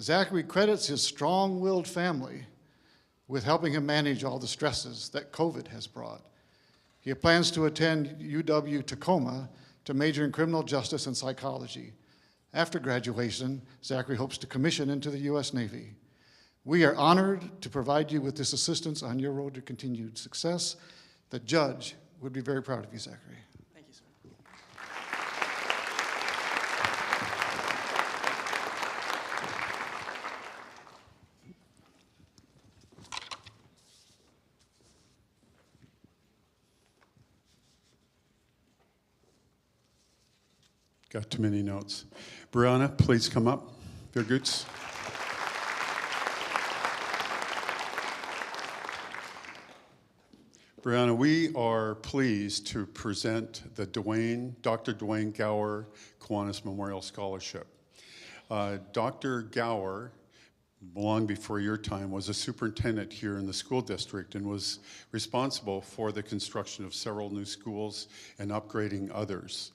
Zachary credits his strong-willed family with helping him manage all the stresses that COVID has brought. He plans to attend UW Tacoma to major in criminal justice and psychology. After graduation, Zachary hopes to commission into the U.S. Navy. We are honored to provide you with this assistance on your road to continued success. The judge would be very proud of you, Zachary. Thank you, sir. Got too many notes. Brianna, please come up. Virgoots. Brianna, we are pleased to present the Dr. Dwayne Gower Kiwanis Memorial Scholarship. Dr. Gower, long before your time, was a superintendent here in the school district and was responsible for the construction of several new schools and upgrading others.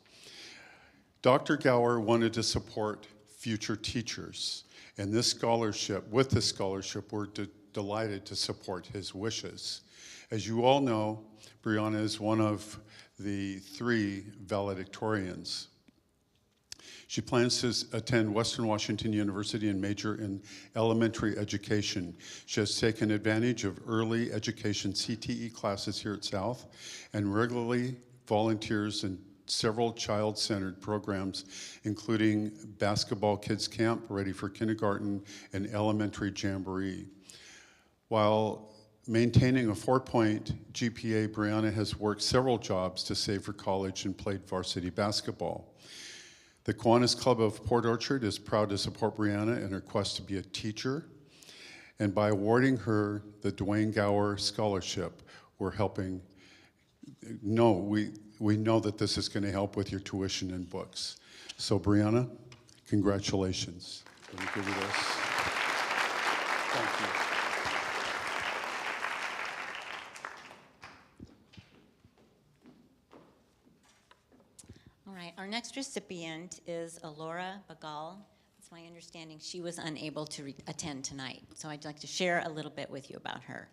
Dr. Gower wanted to support future teachers, and with this scholarship, we're delighted to support his wishes. As you all know, Brianna is one of the 3 valedictorians. She plans to attend Western Washington University and major in elementary education. She has taken advantage of early education CTE classes here at South and regularly volunteers in several child-centered programs, including basketball kids camp, ready for kindergarten, and elementary jamboree. While maintaining a 4-point GPA, Brianna has worked several jobs to save for college and played varsity basketball. The Kiwanis Club of Port Orchard is proud to support Brianna in her quest to be a teacher, and by awarding her the Dwayne Gower Scholarship, we're helping. We know that this is going to help with your tuition and books. So Brianna, congratulations. Let me give you this. Thank you. All right, our next recipient is Alora Bagal. It's my understanding she was unable to attend tonight, so I'd like to share a little bit with you about her.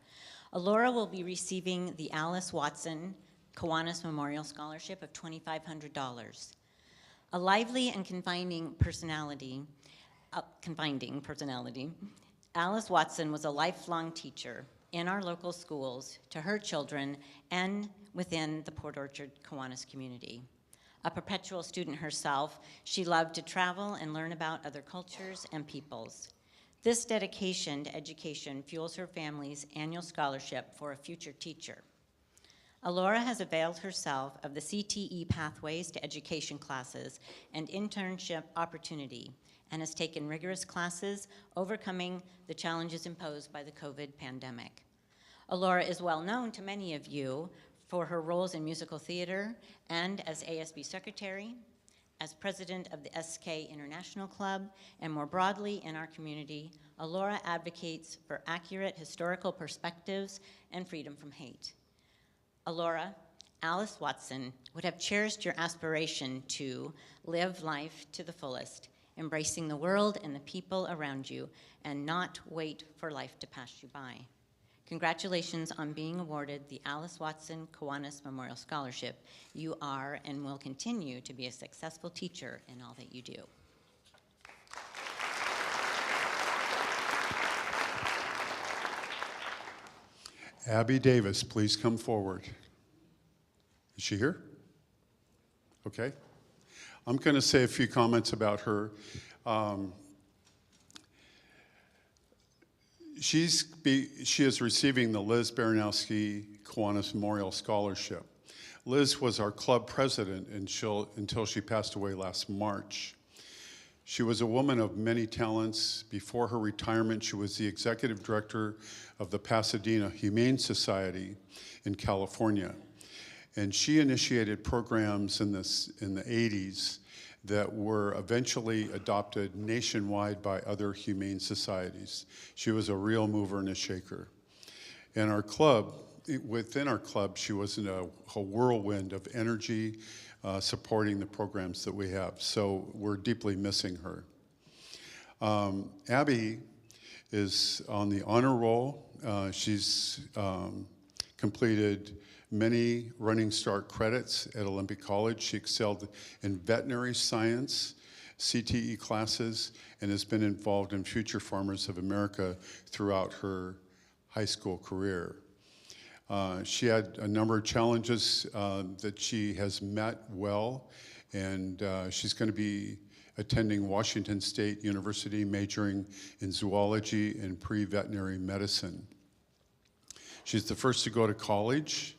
Alora will be receiving the Alice Watson Kiwanis Memorial Scholarship of $2,500. A lively and confiding personality, Alice Watson was a lifelong teacher in our local schools to her children and within the Port Orchard Kiwanis community. A perpetual student herself, she loved to travel and learn about other cultures and peoples. This dedication to education fuels her family's annual scholarship for a future teacher. Alora has availed herself of the CTE Pathways to Education classes and internship opportunity and has taken rigorous classes overcoming the challenges imposed by the COVID pandemic. Alora is well known to many of you for her roles in musical theater and as ASB secretary, as president of the SK International Club, and more broadly in our community. Alora advocates for accurate historical perspectives and freedom from hate. Alora, Alice Watson would have cherished your aspiration to live life to the fullest, embracing the world and the people around you, and not wait for life to pass you by. Congratulations on being awarded the Alice Watson Kiwanis Memorial Scholarship. You are and will continue to be a successful teacher in all that you do. Abby Davis, please come forward. Is she here? Okay. I'm going to say a few comments about her. She is receiving the Liz Baranowski Kiwanis Memorial Scholarship. Liz was our club president until she passed away last March. She was a woman of many talents. Before her retirement, she was the executive director of the Pasadena Humane Society in California. And she initiated programs in the 80s that were eventually adopted nationwide by other humane societies. She was a real mover and a shaker. And our club, within our club, she was in a whirlwind of energy, supporting the programs that we have. So we're deeply missing her. Abby is on the honor roll. She's completed many Running Start credits at Olympic College. She excelled in veterinary science, CTE classes, and has been involved in Future Farmers of America throughout her high school career. She had a number of challenges that she has met well, and she's going to be attending Washington State University, majoring in zoology and pre-veterinary medicine. She's the first to go to college,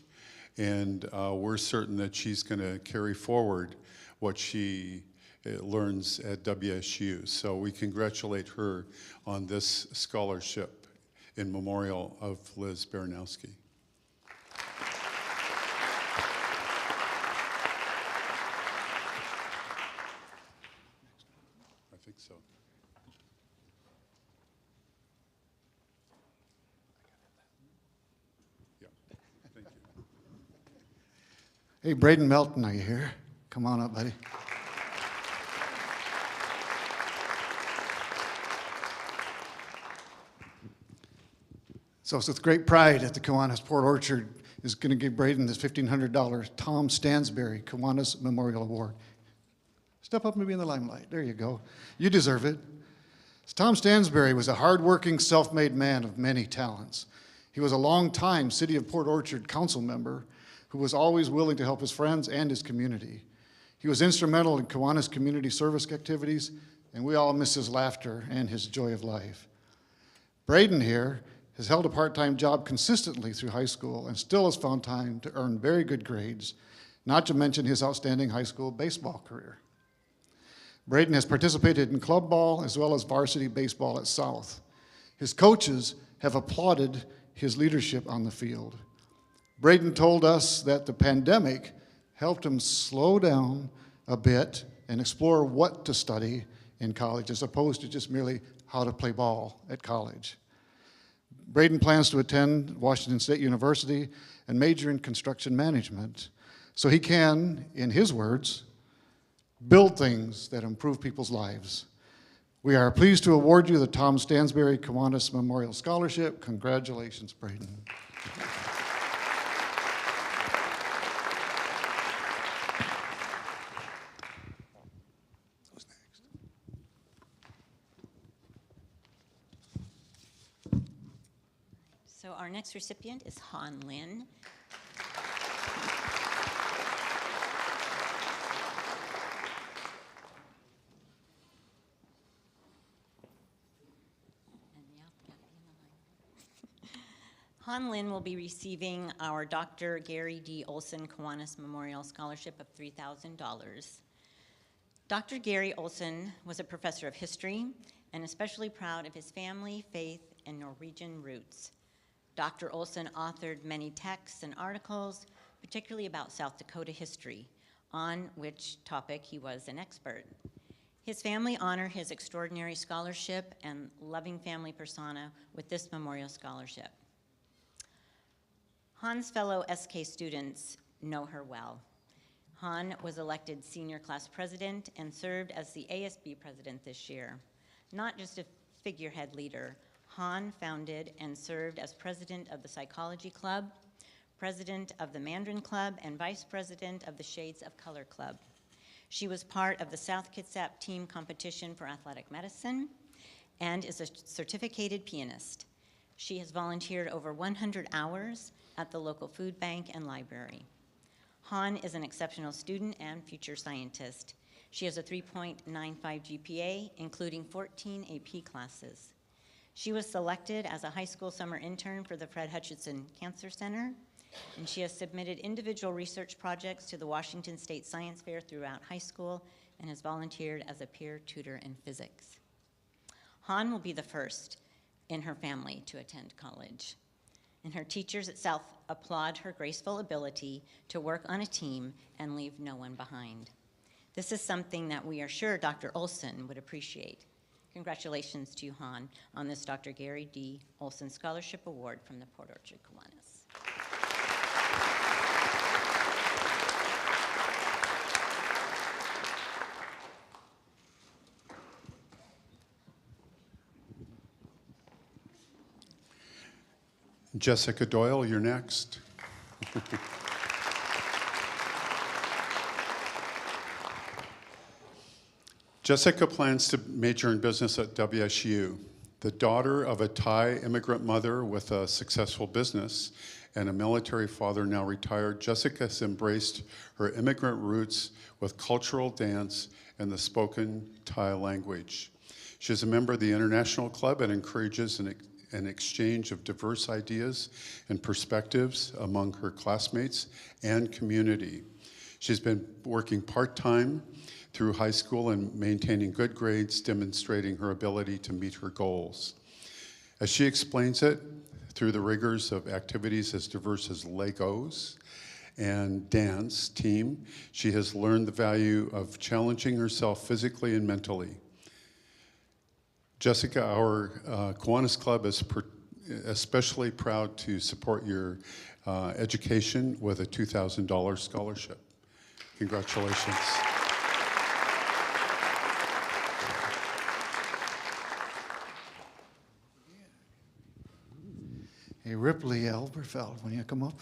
and we're certain that she's going to carry forward what she learns at WSU. So we congratulate her on this scholarship in memorial of Liz Baranowski. I think so. Yeah, thank you. Hey, Braden Melton, are you here? Come on up, buddy. So it's with great pride that the Kiwanis Port Orchard is going to give Braden this $1,500 Tom Stansberry Kiwanis Memorial Award. Step up and be in the limelight. There you go. You deserve it. Tom Stansberry was a hardworking, self-made man of many talents. He was a long-time City of Port Orchard council member who was always willing to help his friends and his community. He was instrumental in Kiwanis community service activities, and we all miss his laughter and his joy of life. Braden here has held a part-time job consistently through high school and still has found time to earn very good grades, not to mention his outstanding high school baseball career. Braden has participated in club ball as well as varsity baseball at South. His coaches have applauded his leadership on the field. Braden told us that the pandemic helped him slow down a bit and explore what to study in college as opposed to just merely how to play ball at college. Braden plans to attend Washington State University and major in construction management so he can, in his words, build things that improve people's lives. We are pleased to award you the Tom Stansberry Kiwanis Memorial Scholarship. Congratulations, Braden. So our next recipient is Han Lin. Han Lin will be receiving our Dr. Gary D. Olson Kiwanis Memorial Scholarship of $3,000. Dr. Gary Olson was a professor of history and especially proud of his family, faith, and Norwegian roots. Dr. Olson authored many texts and articles, particularly about South Dakota history, on which topic he was an expert. His family honor his extraordinary scholarship and loving family persona with this memorial scholarship. Han's fellow SK students know her well. Han was elected senior class president and served as the ASB president this year. Not just a figurehead leader, Han founded and served as president of the Psychology Club, president of the Mandarin Club, and vice president of the Shades of Color Club. She was part of the South Kitsap team competition for athletic medicine and is a certificated pianist. She has volunteered over 100 hours at the local food bank and library. Han is an exceptional student and future scientist. She has a 3.95 GPA, including 14 AP classes. She was selected as a high school summer intern for the Fred Hutchinson Cancer Center, and she has submitted individual research projects to the Washington State Science Fair throughout high school and has volunteered as a peer tutor in physics. Han will be the first in her family to attend college, and her teachers at South applaud her graceful ability to work on a team and leave no one behind. This is something that we are sure Dr. Olson would appreciate. Congratulations to you, Han, on this Dr. Gary D. Olson Scholarship Award from the Port Orchard Kiwanis. Jessica Doyle, you're next. Jessica plans to major in business at WSU. The daughter of a Thai immigrant mother with a successful business and a military father now retired, Jessica has embraced her immigrant roots with cultural dance and the spoken Thai language. She is a member of the International Club and encourages an exchange of diverse ideas and perspectives among her classmates and community. She's been working part-time through high school and maintaining good grades, demonstrating her ability to meet her goals. As she explains it, through the rigors of activities as diverse as Legos and dance team, she has learned the value of challenging herself physically and mentally. Jessica, our Kiwanis Club is especially proud to support your education with a $2,000 scholarship. Congratulations. Hey, Ripley Elberfeld, when you come up.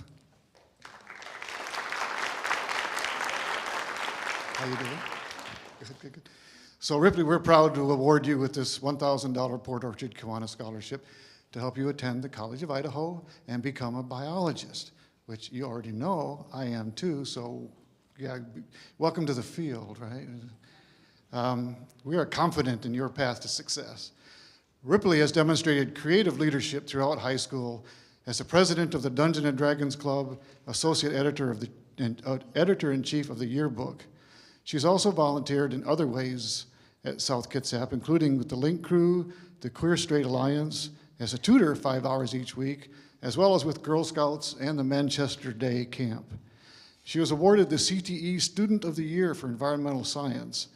How you doing? Good. So Ripley, we're proud to award you with this $1,000 Port Orchard Kiwanis Scholarship to help you attend the College of Idaho and become a biologist, which you already know I am too, so yeah, welcome to the field, right? We are confident in your path to success. Ripley has demonstrated creative leadership throughout high school as the president of the Dungeons and Dragons Club, associate editor of editor-in-chief of the yearbook. She's also volunteered in other ways at South Kitsap, including with the Link Crew, the Queer Straight Alliance, as a tutor 5 hours each week, as well as with Girl Scouts and the Manchester Day Camp. She was awarded the CTE Student of the Year for Environmental Science.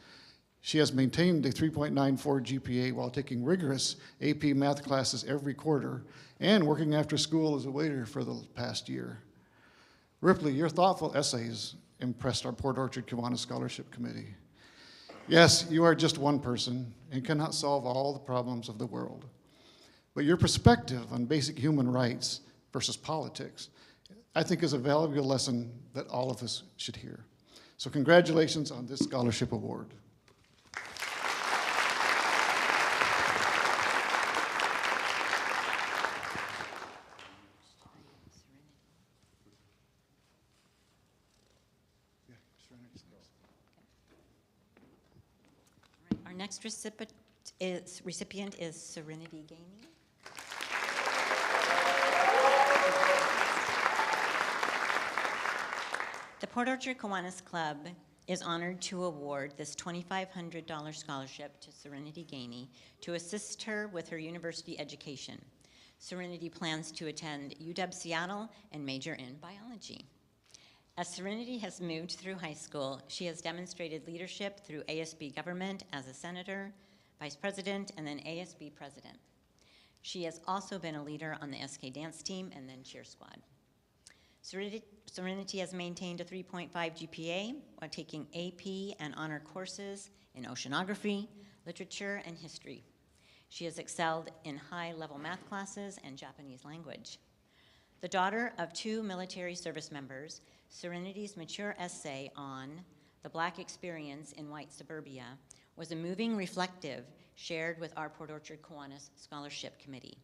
She has maintained a 3.94 GPA while taking rigorous AP math classes every quarter and working after school as a waiter for the past year. Ripley, your thoughtful essays impressed our Port Orchard Kiwanis Scholarship Committee. Yes, you are just one person and cannot solve all the problems of the world. But your perspective on basic human rights versus politics, I think, is a valuable lesson that all of us should hear. So congratulations on this scholarship award. Our next recipient is Serenity Gainey. The Port Orchard Kiwanis Club is honored to award this $2,500 scholarship to Serenity Gainey to assist her with her university education. Serenity plans to attend UW Seattle and major in biology. As Serenity has moved through high school, she has demonstrated leadership through ASB government as a senator, vice president, and then ASB president. She has also been a leader on the SK dance team and then cheer squad. Serenity has maintained a 3.5 GPA while taking AP and honor courses in oceanography, literature, and history. She has excelled in high-level math classes and Japanese language. The daughter of 2 military service members, Serenity's mature essay on the Black experience in white suburbia was a moving reflective shared with our Port Orchard Kiwanis Scholarship Committee.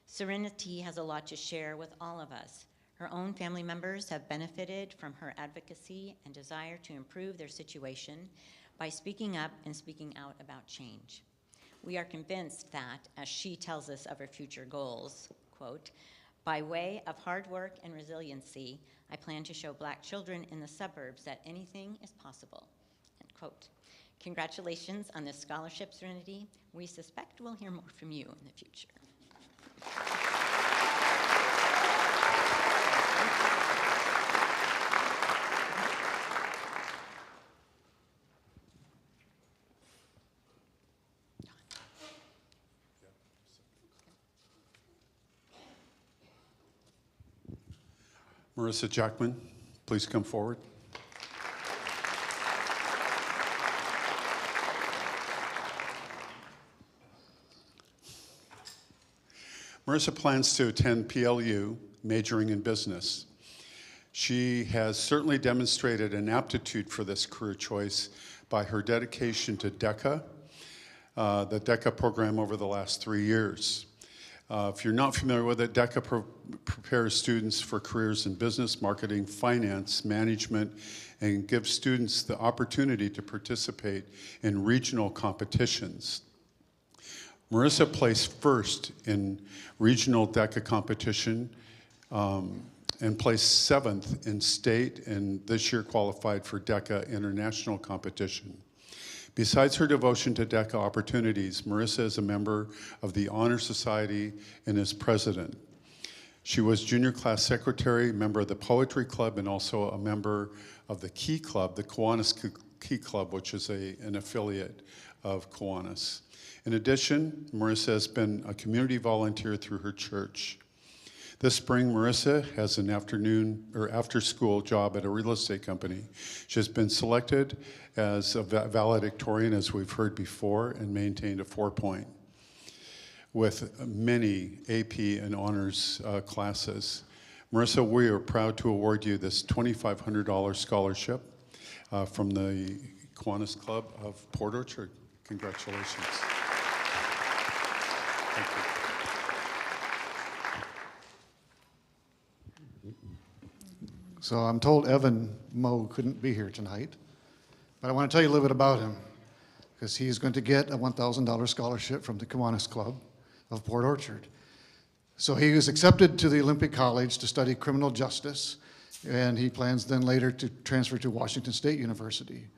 Serenity has a lot to share with all of us. Her own family members have benefited from her advocacy and desire to improve their situation by speaking up and speaking out about change. We are convinced that, as she tells us of her future goals, quote, by way of hard work and resiliency, I plan to show Black children in the suburbs that anything is possible, end quote. Congratulations on this scholarship, Serenity. We suspect we'll hear more from you in the future. Marissa Jackman, please come forward. Marissa plans to attend PLU, majoring in business. She has certainly demonstrated an aptitude for this career choice by her dedication to DECA, the DECA program over the last 3 years. If you're not familiar with it, DECA prepares students for careers in business, marketing, finance, management, and gives students the opportunity to participate in regional competitions. Marissa placed first in regional DECA competition and placed 7th in state, and this year qualified for DECA international competition. Besides her devotion to DECA opportunities, Marissa is a member of the Honor Society and is president. She was junior class secretary, member of the Poetry Club, and also a member of the Key Club, the Kiwanis Key Club, which is an affiliate of Kiwanis. In addition, Marissa has been a community volunteer through her church. This spring, Marissa has an after-school job at a real estate company. She has been selected as a valedictorian, as we've heard before, and maintained a 4-point with many AP and honors classes. Marissa, we are proud to award you this $2,500 scholarship from the Kiwanis Club of Port Orchard. Congratulations. Thank you. So I'm told Evan Moe couldn't be here tonight, but I want to tell you a little bit about him, because he's going to get a $1,000 scholarship from the Kiwanis Club of Port Orchard. So he was accepted to the Olympic College to study criminal justice, and he plans then later to transfer to Washington State University.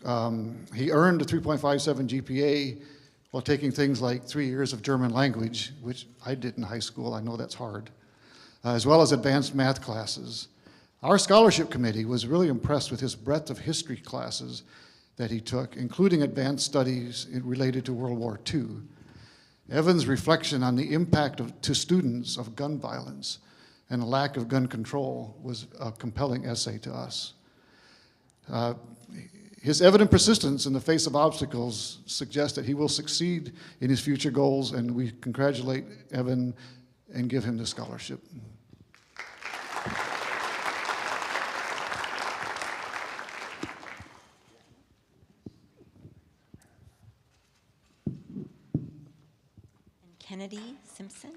He earned a 3.57 GPA while taking things like 3 years of German language, which I did in high school. I know that's hard. As well as advanced math classes. Our scholarship committee was really impressed with his breadth of history classes that he took, including advanced studies related to World War II. Evan's reflection on the impact to students of gun violence and a lack of gun control was a compelling essay to us. His evident persistence in the face of obstacles suggests that he will succeed in his future goals, and we congratulate Evan and give him the scholarship. Kennedy Simpson.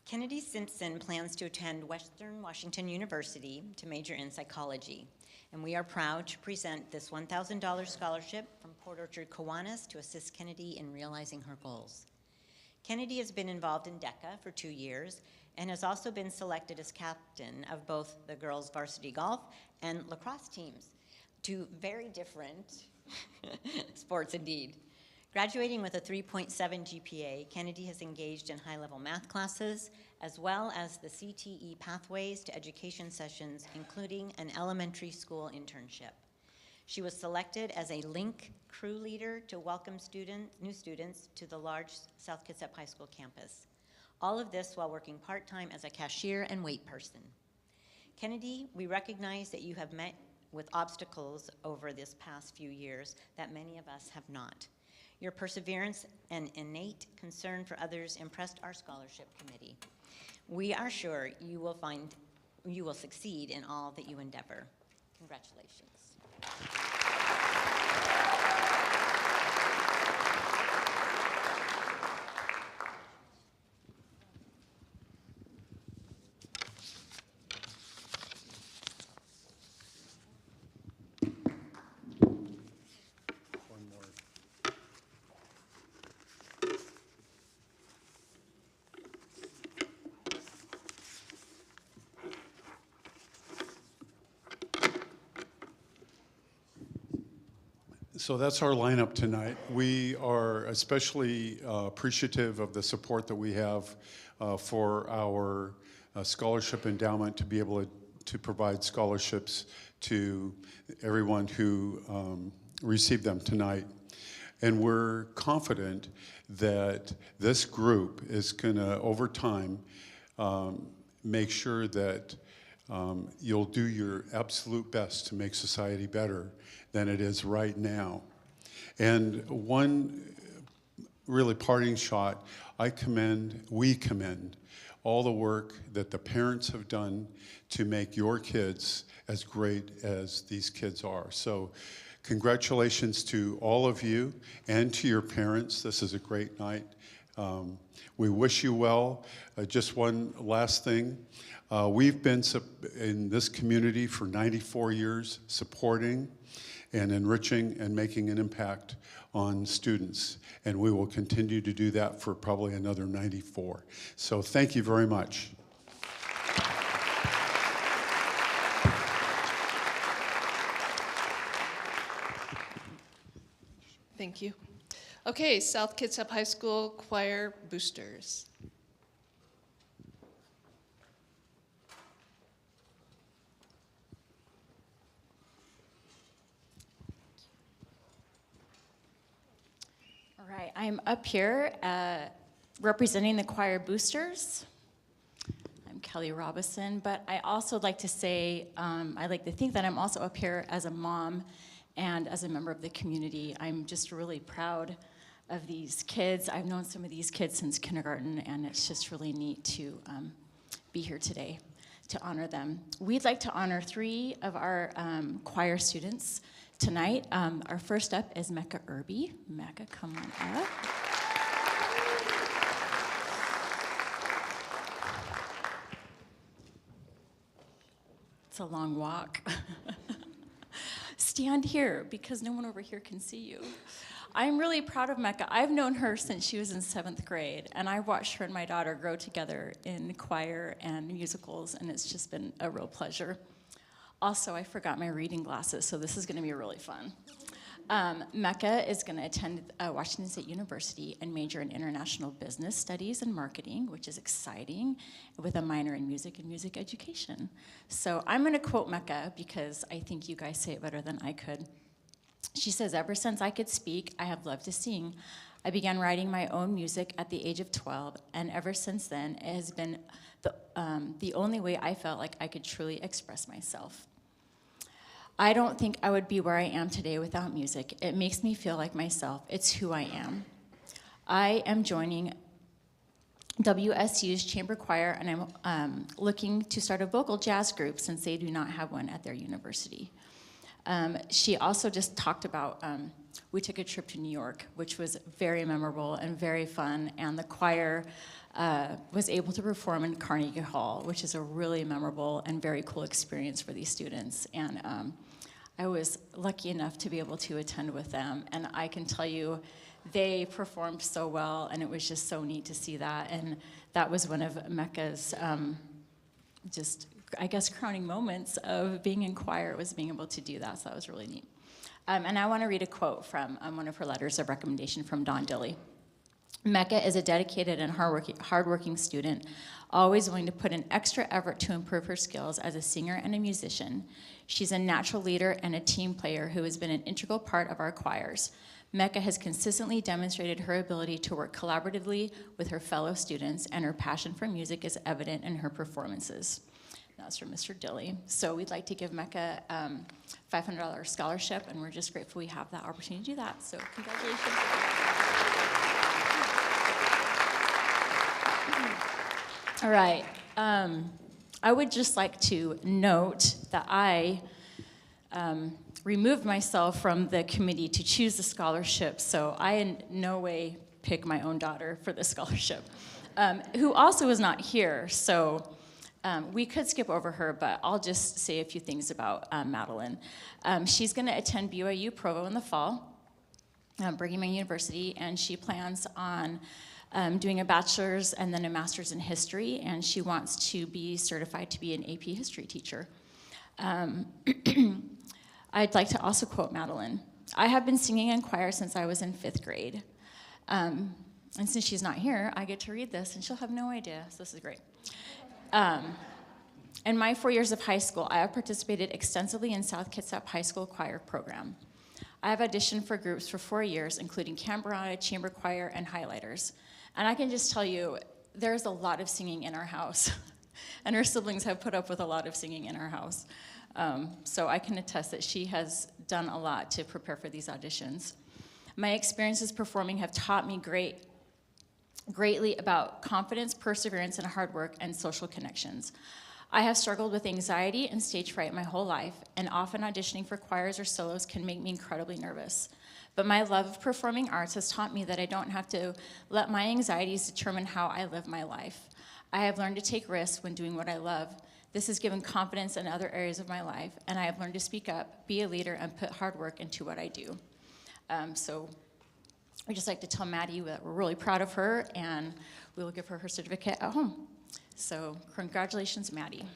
Kennedy Simpson plans to attend Western Washington University to major in psychology, and we are proud to present this $1,000 scholarship from Port Orchard Kiwanis to assist Kennedy in realizing her goals. Kennedy has been involved in DECA for 2 years and has also been selected as captain of both the girls' varsity golf and lacrosse teams, two very different sports indeed. Graduating with a 3.7 GPA, Kennedy has engaged in high-level math classes, as well as the CTE Pathways to Education sessions, including an elementary school internship. She was selected as a Link crew leader to welcome new students to the large South Kitsap High School campus. All of this while working part-time as a cashier and wait person. Kennedy, we recognize that you have met with obstacles over this past few years that many of us have not. Your perseverance and innate concern for others impressed our scholarship committee. We are sure you will succeed in all that you endeavor. Congratulations. So that's our lineup tonight. We are especially appreciative of the support that we have for our scholarship endowment to be able to provide scholarships to everyone who received them tonight. And we're confident that this group is going to, over time, make sure that You'll do your absolute best to make society better than it is right now. And one really parting shot, we commend all the work that the parents have done to make your kids as great as these kids are. So congratulations to all of you and to your parents. This is a great night. We wish you well. Just one last thing. We've been in this community for 94 years, supporting and enriching and making an impact on students. And we will continue to do that for probably another 94. So thank you very much. Thank you. Okay, South Kitsap High School Choir Boosters. All right, I'm up here representing the choir boosters. I'm Kelly Robison, but I also like to say, I like to think that I'm also up here as a mom and as a member of the community. I'm just really proud of these kids. I've known some of these kids since kindergarten, and it's just really neat to be here today to honor them. We'd like to honor 3 of our choir students tonight. Our first up is Mecca Irby. Mecca, come on up. It's a long walk. Stand here because no one over here can see you. I'm really proud of Mecca. I've known her since she was in 7th grade, and I watched her and my daughter grow together in choir and musicals, and it's just been a real pleasure. Also, I forgot my reading glasses, so this is going to be really fun. Mecca is going to attend Washington State University and major in international business studies and marketing, which is exciting, with a minor in music and music education. So I'm going to quote Mecca because I think you guys say it better than I could. She says, "Ever since I could speak, I have loved to sing. I began writing my own music at the age of 12, and ever since then, it has been the only way I felt like I could truly express myself. I don't think I would be where I am today without music. It makes me feel like myself. It's who I am. I am joining WSU's chamber choir, and I'm looking to start a vocal jazz group since they do not have one at their university." She also just talked about, we took a trip to New York, which was very memorable and very fun, and the choir was able to perform in Carnegie Hall, which is a really memorable and very cool experience for these students. And I was lucky enough to be able to attend with them, and I can tell you, they performed so well, and it was just so neat to see that. And that was one of Mecca's I guess, crowning moments of being in choir, was being able to do that, so that was really neat. And I want to read a quote from one of her letters of recommendation from Don Dilly. "Mecca is a dedicated and hardworking student, always willing to put in extra effort to improve her skills as a singer and a musician. She's a natural leader and a team player who has been an integral part of our choirs. Mecca has consistently demonstrated her ability to work collaboratively with her fellow students, and her passion for music is evident in her performances." That's from Mr. Dilly. So we'd like to give Mecca $500 scholarship, and we're just grateful we have that opportunity to do that. So congratulations. All right. I would just like to note that I removed myself from the committee to choose the scholarship, so I in no way pick my own daughter for the scholarship, who also is not here. So we could skip over her, but I'll just say a few things about Madeline. She's going to attend BYU Provo in the fall, Brigham Young University, and she plans on doing a bachelor's and then a master's in history, and she wants to be certified to be an AP history teacher. I'd like to also quote Madeline. "I have been singing in choir since I was in 5th grade. And since she's not here, I get to read this, and she'll have no idea, so this is great. In my 4 years of high school, I have participated extensively in South Kitsap High School choir program. I have auditioned for groups for 4 years, including Camberana, chamber choir, and highlighters. And I can just tell you, there's a lot of singing in our house. And her siblings have put up with a lot of singing in our house. So I can attest that she has done a lot to prepare for these auditions. My experiences performing have taught me greatly about confidence, perseverance, and hard work and social connections. I have struggled with anxiety and stage fright my whole life, and often auditioning for choirs or solos can make me incredibly nervous. But my love of performing arts has taught me that I don't have to let my anxieties determine how I live my life. I have learned to take risks when doing what I love. This has given confidence in other areas of my life, and I have learned to speak up, be a leader, and put hard work into what I do. So we'd just like to tell Maddie that we're really proud of her, and we will give her her certificate at home. So congratulations, Maddie.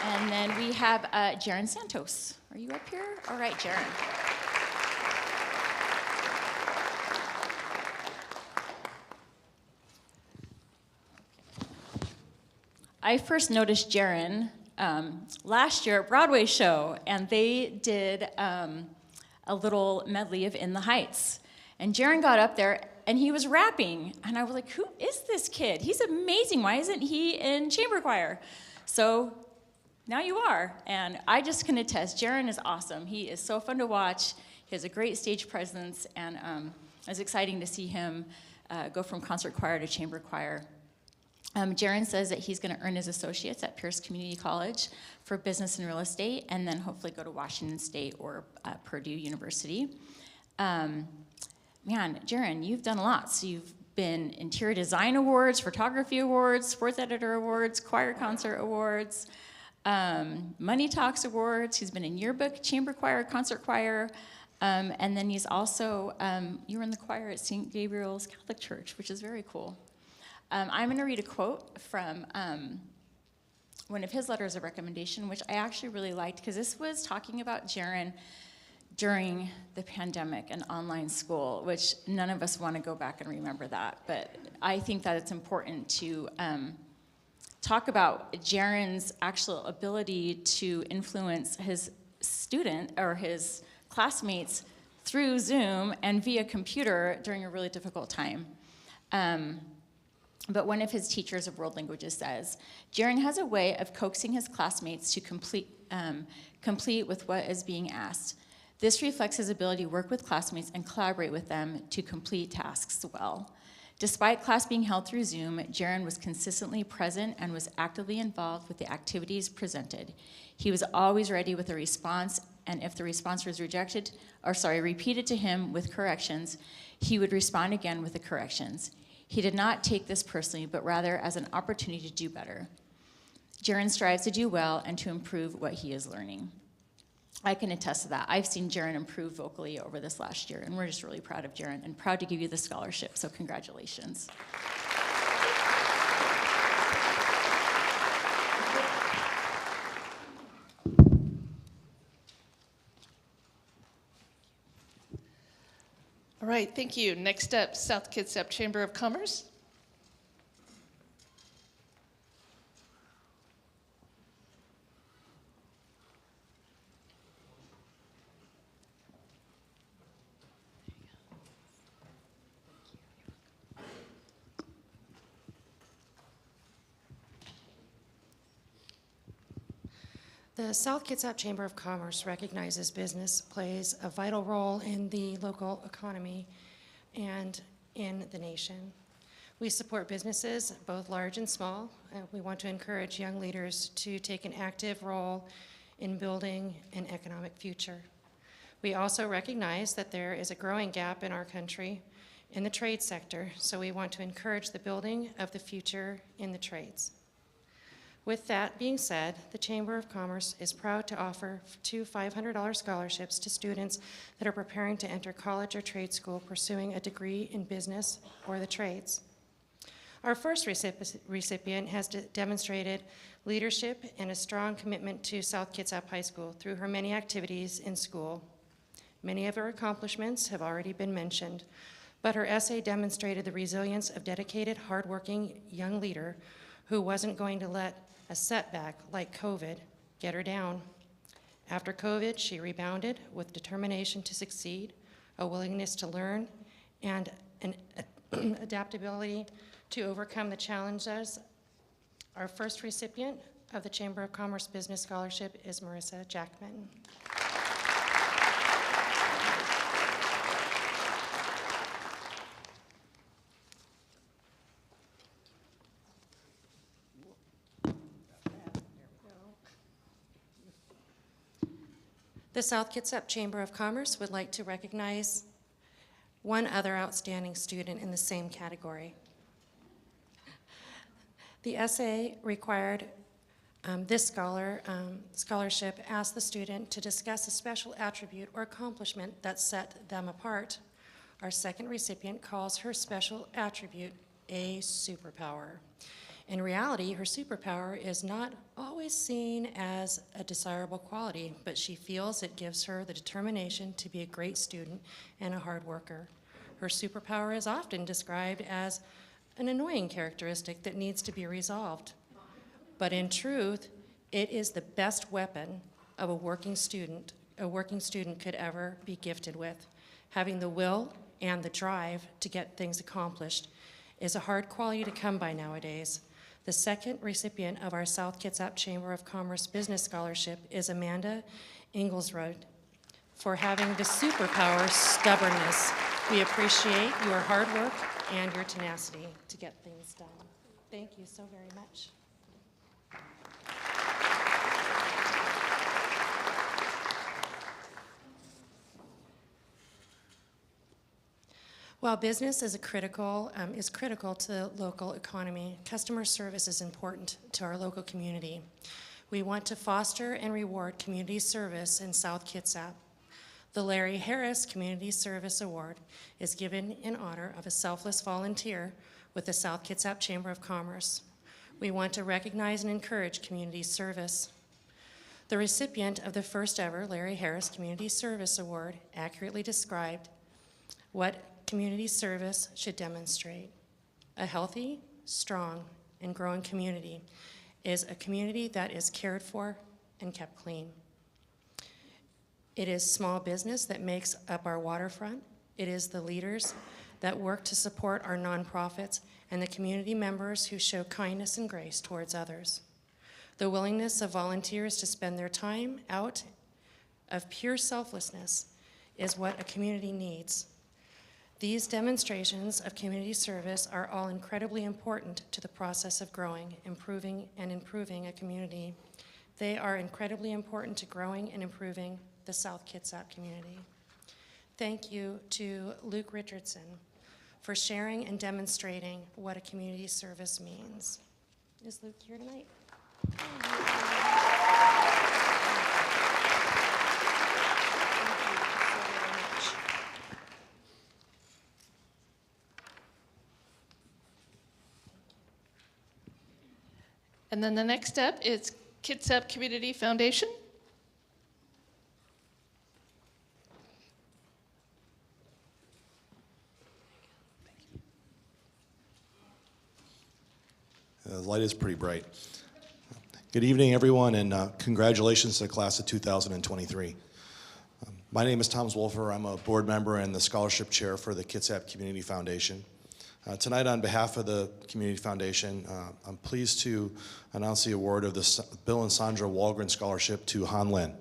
And then we have Jaren Santos. Are you up here? All right, Jaren. I first noticed Jaren last year at Broadway show, and they did a little medley of In the Heights. And Jaren got up there, and he was rapping. And I was like, who is this kid? He's amazing. Why isn't he in chamber choir? So now you are. And I just can attest, Jaren is awesome. He is so fun to watch. He has a great stage presence, and it's exciting to see him go from concert choir to chamber choir. Jaren says that he's going to earn his associates at Pierce Community College for business and real estate, and then hopefully go to Washington State or Purdue University. Man, Jaren, you've done a lot. So you've been Interior Design Awards, Photography Awards, Sports Editor Awards, Choir Concert Awards, Money Talks Awards. He's been in Yearbook, Chamber Choir, Concert Choir, and then he's also, you were in the choir at St. Gabriel's Catholic Church, which is very cool. I'm going to read a quote from one of his letters of recommendation, which I actually really liked, because this was talking about Jaren during the pandemic and online school, which none of us want to go back and remember that. But I think that it's important to talk about Jaren's actual ability to influence his student or his classmates through Zoom and via computer during a really difficult time. But one of his teachers of world languages says, Jaren has a way of coaxing his classmates to complete with what is being asked. This reflects his ability to work with classmates and collaborate with them to complete tasks well. Despite class being held through Zoom, Jaren was consistently present and was actively involved with the activities presented. He was always ready with a response, and if the response was repeated to him with corrections, he would respond again with the corrections. He did not take this personally, but rather as an opportunity to do better. Jaren strives to do well and to improve what he is learning. I can attest to that. I've seen Jaren improve vocally over this last year, and we're just really proud of Jaren and proud to give you the scholarship, so congratulations. All right, thank you. Next up, South Kitsap Chamber of Commerce. The South Kitsap Chamber of Commerce recognizes business plays a vital role in the local economy and in the nation. We support businesses, both large and small. We want to encourage young leaders to take an active role in building an economic future. We also recognize that there is a growing gap in our country in the trade sector, so we want to encourage the building of the future in the trades. With that being said, the Chamber of Commerce is proud to offer 2 $500 scholarships to students that are preparing to enter college or trade school pursuing a degree in business or the trades. Our first recipient has demonstrated leadership and a strong commitment to South Kitsap High School through her many activities in school. Many of her accomplishments have already been mentioned, but her essay demonstrated the resilience of dedicated, hardworking young leader who wasn't going to let a setback like COVID get her down. After COVID, she rebounded with determination to succeed, a willingness to learn, and adaptability to overcome the challenges. Our first recipient of the Chamber of Commerce Business Scholarship is Marissa Jackman. The South Kitsap Chamber of Commerce would like to recognize one other outstanding student in the same category. The essay required this scholarship asked the student to discuss a special attribute or accomplishment that set them apart. Our second recipient calls her special attribute a superpower. In reality, her superpower is not always seen as a desirable quality, but she feels it gives her the determination to be a great student and a hard worker. Her superpower is often described as an annoying characteristic that needs to be resolved. But in truth, it is the best weapon of a working student could ever be gifted with. Having the will and the drive to get things accomplished is a hard quality to come by nowadays. The second recipient of our South Kitsap Chamber of Commerce Business Scholarship is Amanda Inglesrud for having the superpower stubbornness. We appreciate your hard work and your tenacity to get things done. Thank you so very much. While business is critical to the local economy, customer service is important to our local community. We want to foster and reward community service in South Kitsap. The Larry Harris Community Service Award is given in honor of a selfless volunteer with the South Kitsap Chamber of Commerce. We want to recognize and encourage community service. The recipient of the first ever Larry Harris Community Service Award accurately described what community service should demonstrate. A healthy, strong, and growing community is a community that is cared for and kept clean. It is small business that makes up our waterfront. It is the leaders that work to support our nonprofits and the community members who show kindness and grace towards others. The willingness of volunteers to spend their time out of pure selflessness is what a community needs. These demonstrations of community service are all incredibly important to the process of growing, improving a community. They are incredibly important to growing and improving the South Kitsap community. Thank you to Luke Richardson for sharing and demonstrating what a community service means. Is Luke here tonight? And then the next step is Kitsap Community Foundation. The light is pretty bright. Good evening, everyone, and congratulations to the class of 2023. My name is Thomas Wolfer. I'm a board member and the scholarship chair for the Kitsap Community Foundation. Tonight, on behalf of the Community Foundation, I'm pleased to announce the award of the Bill and Sandra Walgren Scholarship to Han Lin.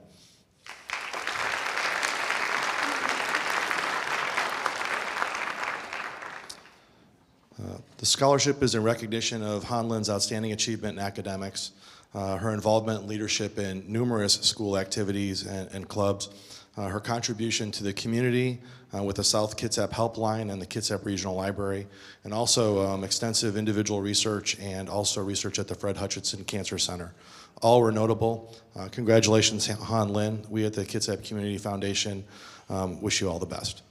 The scholarship is in recognition of Han Lin's outstanding achievement in academics, her involvement and leadership in numerous school activities and clubs, her contribution to the community with the South Kitsap Helpline and the Kitsap Regional Library, and also extensive individual research and also research at the Fred Hutchinson Cancer Center. All were notable. Congratulations, Han Lin. We at the Kitsap Community Foundation wish you all the best.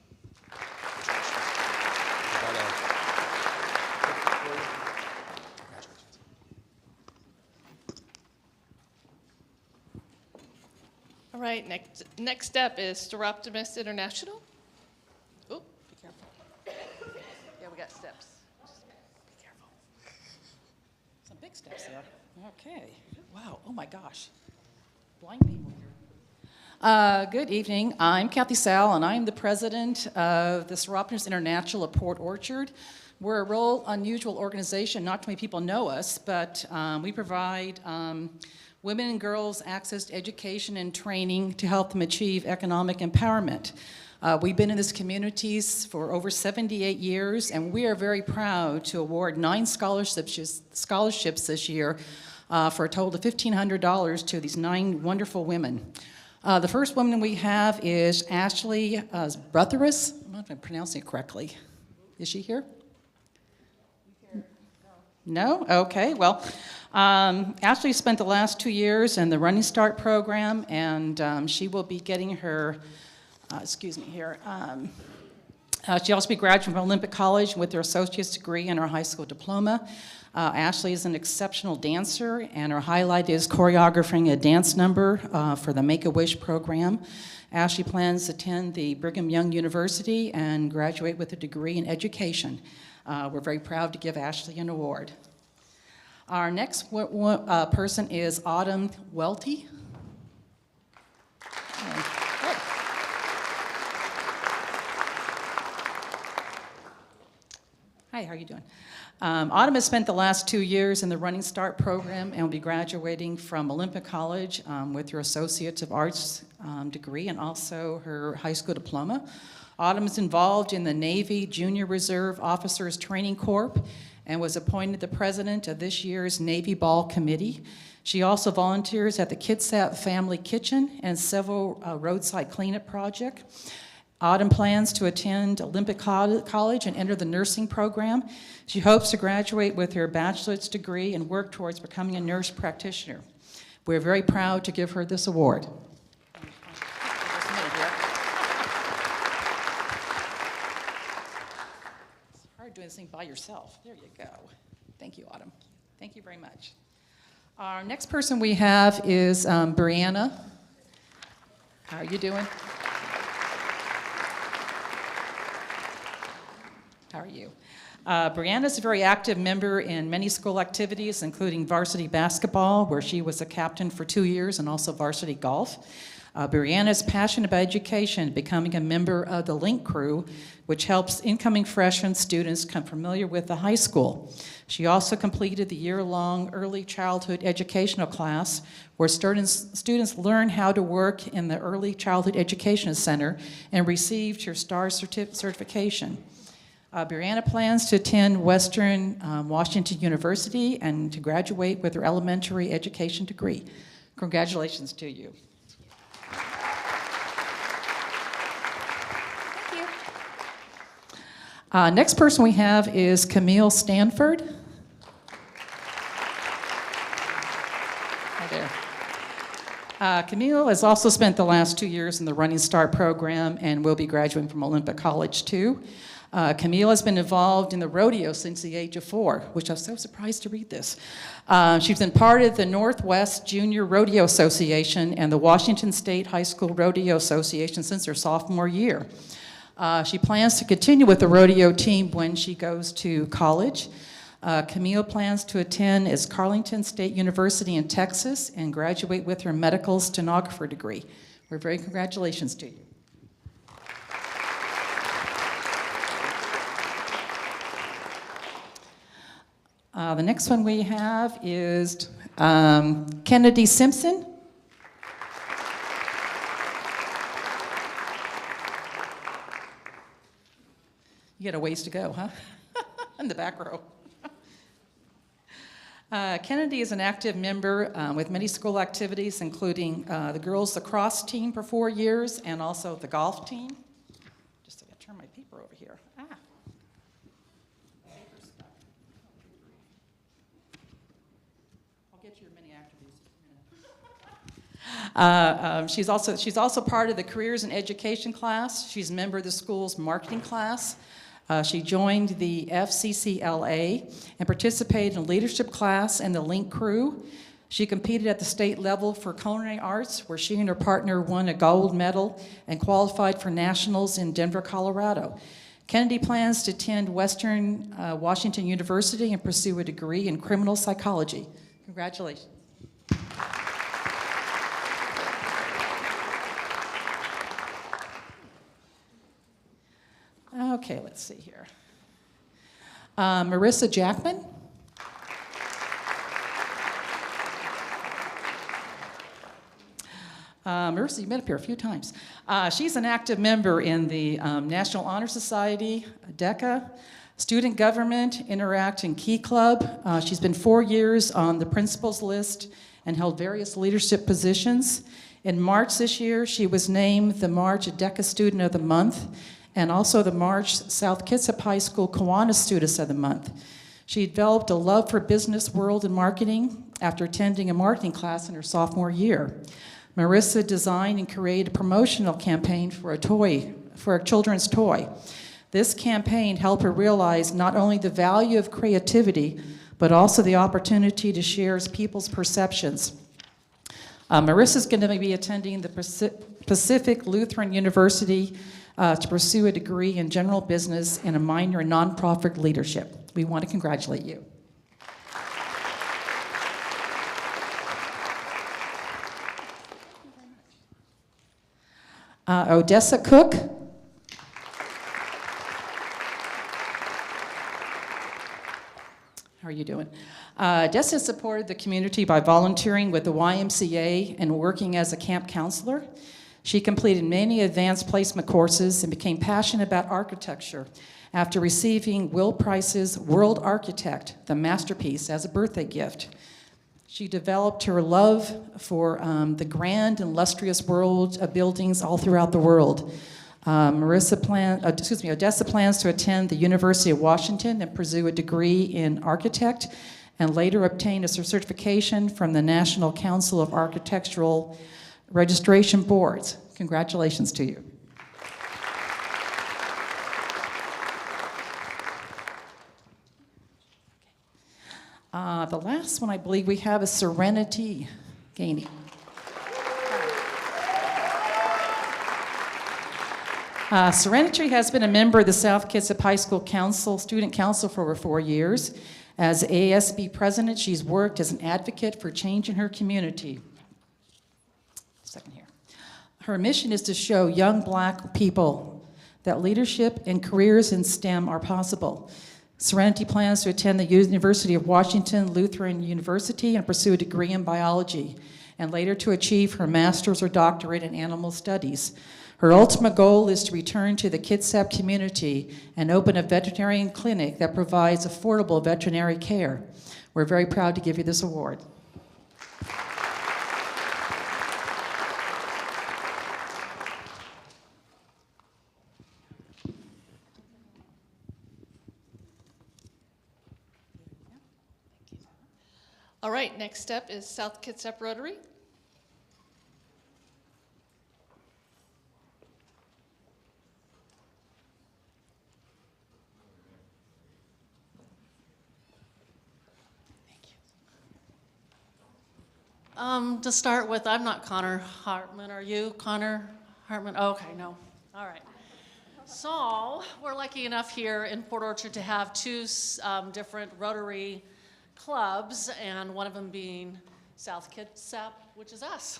All right, next step is Steroptimist International. Oh, be careful. Yeah, we got steps. Just be careful. Some big steps there. Okay. Wow. Oh my gosh. Blind people here. Good evening. I'm Kathy Sal, and I'm the president of the Steroptimist International of Port Orchard. We're a real unusual organization. Not too many people know us, but we provide women and girls access to education and training to help them achieve economic empowerment. We've been in this communities for over 78 years, and we are very proud to award 9 scholarships this year for a total of $1,500 to these 9 wonderful women. The first woman we have is Ashley Brotheris. I don't know if I'm pronouncing it correctly. Is she here? No? Okay, well, Ashley spent the last 2 years in the Running Start program, and she will be getting her, she'll also be graduating from Olympic College with her associate's degree and her high school diploma. Ashley is an exceptional dancer, and her highlight is choreographing a dance number for the Make-A-Wish program. Ashley plans to attend the Brigham Young University and graduate with a degree in education. We're very proud to give Ashley an award. Our next person is Autumn Welty. Hi, how are you doing? Autumn has spent the last 2 years in the Running Start program and will be graduating from Olympic College with her Associate of Arts degree and also her high school diploma. Autumn is involved in the Navy Junior Reserve Officers Training Corps and was appointed the president of this year's Navy Ball Committee. She also volunteers at the Kitsap Family Kitchen and several roadside cleanup projects. Autumn plans to attend Olympic College and enter the nursing program. She hopes to graduate with her bachelor's degree and work towards becoming a nurse practitioner. We're very proud to give her this award. It's hard doing this thing by yourself. There you go. Thank you, Autumn. Thank you very much. Our next person we have is Brianna. How are you doing? How are you? Brianna is a very active member in many school activities, including varsity basketball, where she was a captain for 2 years, and also varsity golf. Brianna is passionate about education, becoming a member of the Link Crew, which helps incoming freshman students become familiar with the high school. She also completed the year-long early childhood educational class, where students learn how to work in the Early Childhood Education Center and received her STAR certification. Brianna plans to attend Western Washington University and to graduate with her elementary education degree. Congratulations to you. Thank you. Next person we have is Camille Stanford. Hi there. Camille has also spent the last 2 years in the Running Start program and will be graduating from Olympic College too. Camille has been involved in the rodeo since the age of 4, which I was so surprised to read this. She's been part of the Northwest Junior Rodeo Association and the Washington State High School Rodeo Association since her sophomore year. She plans to continue with the rodeo team when she goes to college. Camille plans to attend Carleton State University in Texas and graduate with her medical stenographer degree. We're very congratulations to you. The next one we have is Kennedy Simpson. You got a ways to go, huh? In the back row. Kennedy is an active member with many school activities, including the girls lacrosse team for 4 years and also the golf team. Just gotta turn my paper over here. She's also part of the Careers in Education class. She's a member of the school's marketing class. She joined the FCCLA and participated in leadership class and the Link Crew. She competed at the state level for culinary arts, where she and her partner won a gold medal and qualified for nationals in Denver, Colorado. Kennedy plans to attend Western Washington University and pursue a degree in criminal psychology. Congratulations. Okay, let's see here. Marissa Jackman. Marissa, you've been up here a few times. She's an active member in the National Honor Society, DECA, Student Government, Interact, and Key Club. She's been 4 years on the principals list and held various leadership positions. In March this year, she was named the March DECA Student of the Month and also the March South Kitsap High School Kiwanis Student of the Month. She developed a love for business world and marketing after attending a marketing class in her sophomore year. Marissa designed and created a promotional campaign for a children's toy. This campaign helped her realize not only the value of creativity, but also the opportunity to share people's perceptions. Marissa's going to be attending the Pacific Lutheran University to pursue a degree in general business and a minor in nonprofit leadership. We want to congratulate you. Odessa Cook. How are you doing? Odessa supported the community by volunteering with the YMCA and working as a camp counselor. She completed many advanced placement courses and became passionate about architecture after receiving Will Price's World Architect, the masterpiece, as a birthday gift. She developed her love for the grand and illustrious world of buildings all throughout the world. Odessa plans to attend the University of Washington and pursue a degree in architect and later obtain a certification from the National Council of Architectural Registration Boards. Congratulations to you. The last one I believe we have is Serenity Gainey. Serenity has been a member of the South Kitsap High School Council, Student Council for over 4 years. As ASB president, she's worked as an advocate for change in her community. Second here. Her mission is to show young Black people that leadership and careers in STEM are possible. Serenity plans to attend the University of Washington Lutheran University and pursue a degree in biology, and later to achieve her master's or doctorate in animal studies. Her ultimate goal is to return to the Kitsap community and open a veterinarian clinic that provides affordable veterinary care. We're very proud to give you this award. All right, next up is South Kitsap Rotary. To start with, I'm not Connor Hartman. Are you Connor Hartman? Oh, okay, no. All right. So we're lucky enough here in Port Orchard to have two different Rotary clubs, and one of them being South Kitsap, which is us.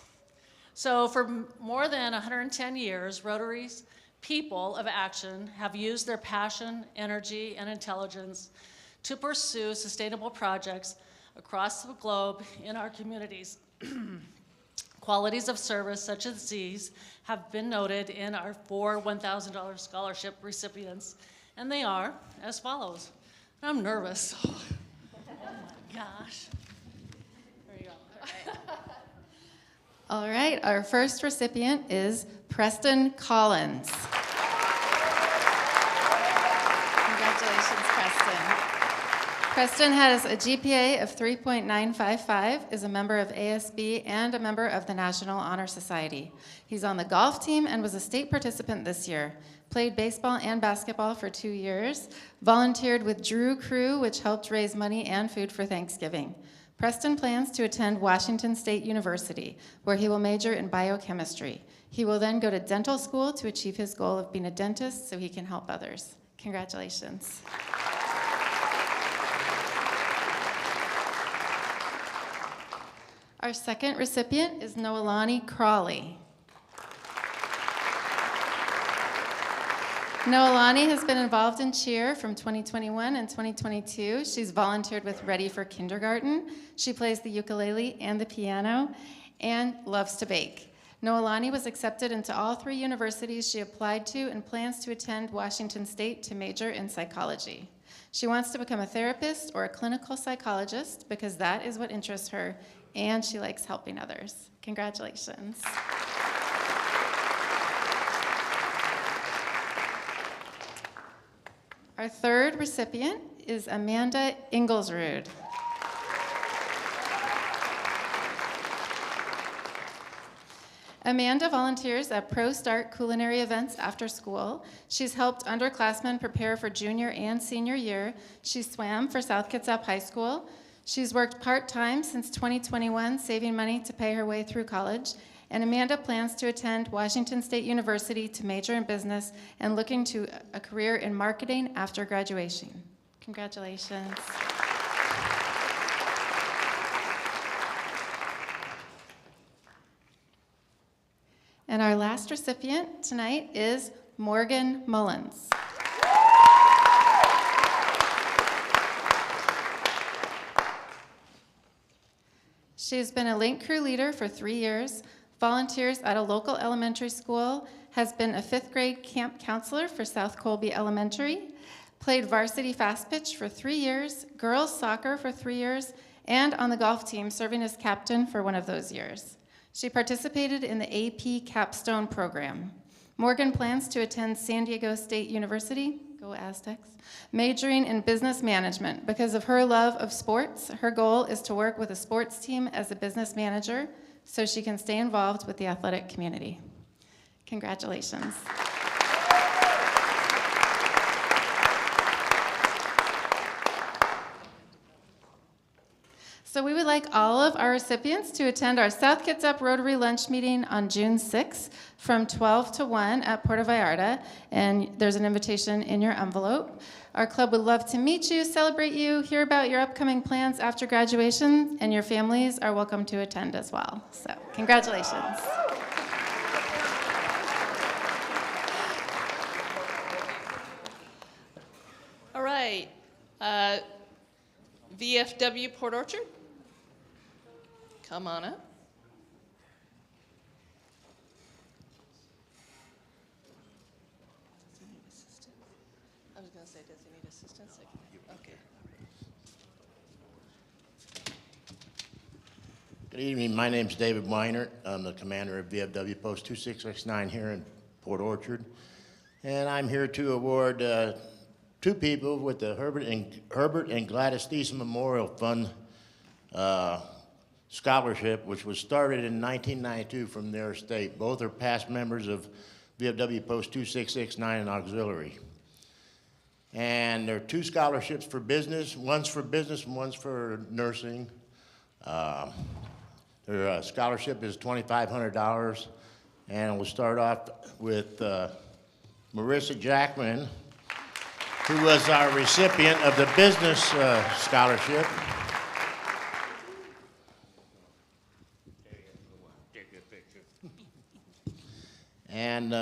So for more than 110 years, Rotary's people of action have used their passion, energy, and intelligence to pursue sustainable projects across the globe in our communities. Qualities of service such as these have been noted in our 4 $1,000 scholarship recipients, and they are as follows. I'm nervous. Oh my gosh. There you go. All right, our first recipient is Preston Collins. Congratulations, Preston. Preston has a GPA of 3.955, is a member of ASB, and a member of the National Honor Society. He's on the golf team and was a state participant this year. Played baseball and basketball for 2 years. Volunteered with Drew Crew, which helped raise money and food for Thanksgiving. Preston plans to attend Washington State University, where he will major in biochemistry. He will then go to dental school to achieve his goal of being a dentist so he can help others. Congratulations. Our second recipient is Noelani Crawley. Noelani has been involved in cheer from 2021 and 2022. She's volunteered with Ready for Kindergarten. She plays the ukulele and the piano and loves to bake. Noelani was accepted into all 3 universities she applied to and plans to attend Washington State to major in psychology. She wants to become a therapist or a clinical psychologist because that is what interests her, and she likes helping others. Congratulations. Our third recipient is Amanda Inglesrud. Amanda volunteers at Pro Start culinary events after school. She's helped underclassmen prepare for junior and senior year. She swam for South Kitsap High School. She's worked part-time since 2021, saving money to pay her way through college. And Amanda plans to attend Washington State University to major in business and looking to a career in marketing after graduation. Congratulations. And our last recipient tonight is Morgan Mullins. She's been a Link Crew leader for 3 years, volunteers at a local elementary school, has been a 5th grade camp counselor for South Colby Elementary, played varsity fast pitch for 3 years, girls soccer for 3 years, and on the golf team, serving as captain for one of those years. She participated in the AP Capstone program. Morgan plans to attend San Diego State University, go Aztecs, majoring in business management. Because of her love of sports, her goal is to work with a sports team as a business manager so she can stay involved with the athletic community. Congratulations. So we would like all of our recipients to attend our South Kitsap Rotary lunch meeting on June 6th from 12 to 1 at Puerto Vallarta, and there's an invitation in your envelope. Our club would love to meet you, celebrate you, hear about your upcoming plans after graduation, and your families are welcome to attend as well. So congratulations. All right, VFW Port Orchard, come on up. I was going to say, does he need assistance? Okay. Good evening. My name's David Maynard. I'm the commander of VFW Post 2669 here in Port Orchard. And I'm here to award 2 people with the Herbert and Gladys Thiessen Memorial Fund scholarship, which was started in 1992 from their estate. Both are past members of VFW Post 2669 and Auxiliary. And there are 2 scholarships for business. One's for business and one's for nursing. Their scholarship is $2,500. And we'll start off with Marissa Jackman, who was our recipient of the business scholarship. And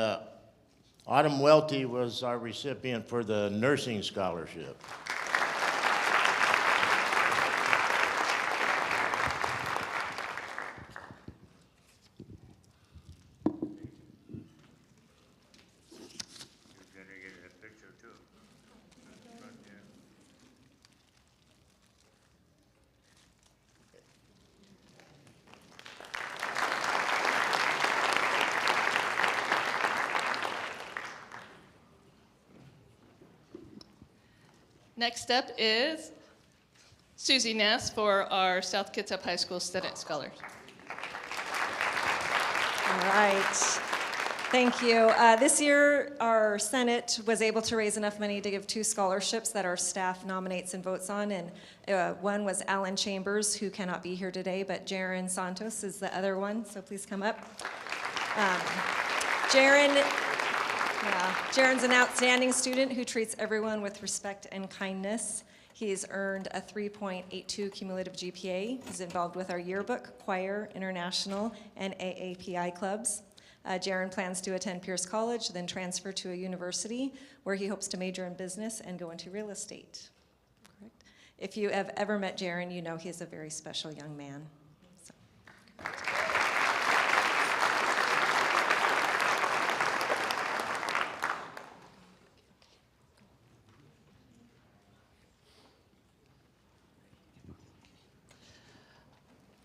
Autumn Welty was our recipient for the nursing scholarship. Next up is Susie Ness for our South Kitsap High School Student Scholars. All right. Thank you. This year, our Senate was able to raise enough money to give 2 scholarships that our staff nominates and votes on, and one was Alan Chambers, who cannot be here today, but Jaron Santos is the other one, so please come up. Jaron's an outstanding student who treats everyone with respect and kindness. He's earned a 3.82 cumulative GPA. He's involved with our yearbook, choir, international, and AAPI clubs. Jaron plans to attend Pierce College, then transfer to a university where he hopes to major in business and go into real estate. Correct. If you have ever met Jaron, you know he's a very special young man. So.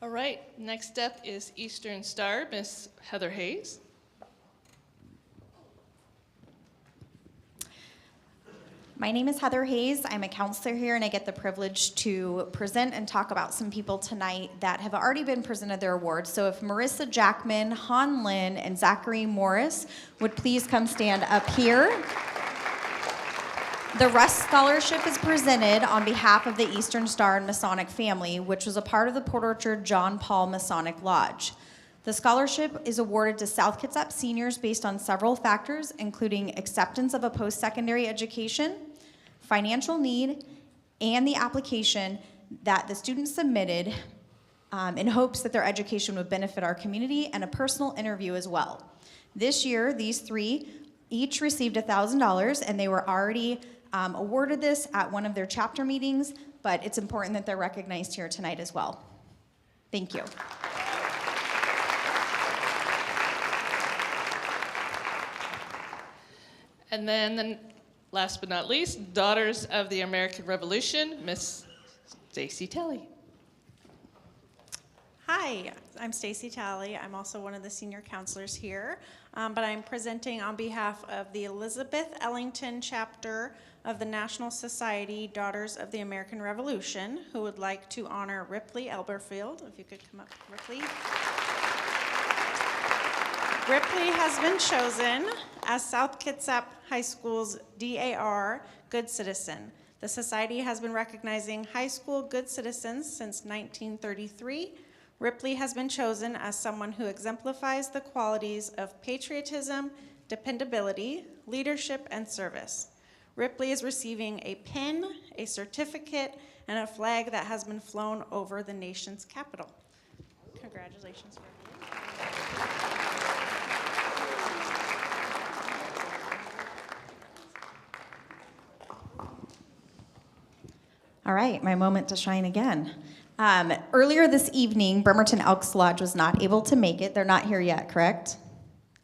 All right, next up is Eastern Star, Miss Heather Hayes. My name is Heather Hayes. I'm a counselor here, and I get the privilege to present and talk about some people tonight that have already been presented their awards. So if Marissa Jackman, Han Lin, and Zachary Morris would please come stand up here. The Russ Scholarship is presented on behalf of the Eastern Star and Masonic family, which was a part of the Port Orchard John Paul Masonic Lodge. The scholarship is awarded to South Kitsap seniors based on several factors, including acceptance of a post-secondary education, financial need, and the application that the student submitted in hopes that their education would benefit our community, and a personal interview as well. This year, these three each received $1,000, and they were already awarded this at one of their chapter meetings, but it's important that they're recognized here tonight as well. Thank you. And then, last but not least, Daughters of the American Revolution, Miss Stacy Talley. Hi, I'm Stacy Talley. I'm also one of the senior counselors here, but I'm presenting on behalf of the Elizabeth Ellington chapter of the National Society Daughters of the American Revolution, who would like to honor Ripley Elberfield. If you could come up, Ripley. Ripley has been chosen as South Kitsap High School's DAR Good Citizen. The Society has been recognizing high school good citizens since 1933. Ripley has been chosen as someone who exemplifies the qualities of patriotism, dependability, leadership, and service. Ripley is receiving a pin, a certificate, and a flag that has been flown over the nation's capital. Congratulations, Ripley. All right, my moment to shine again. Earlier this evening, Bremerton Elks Lodge was not able to make it. They're not here yet, correct?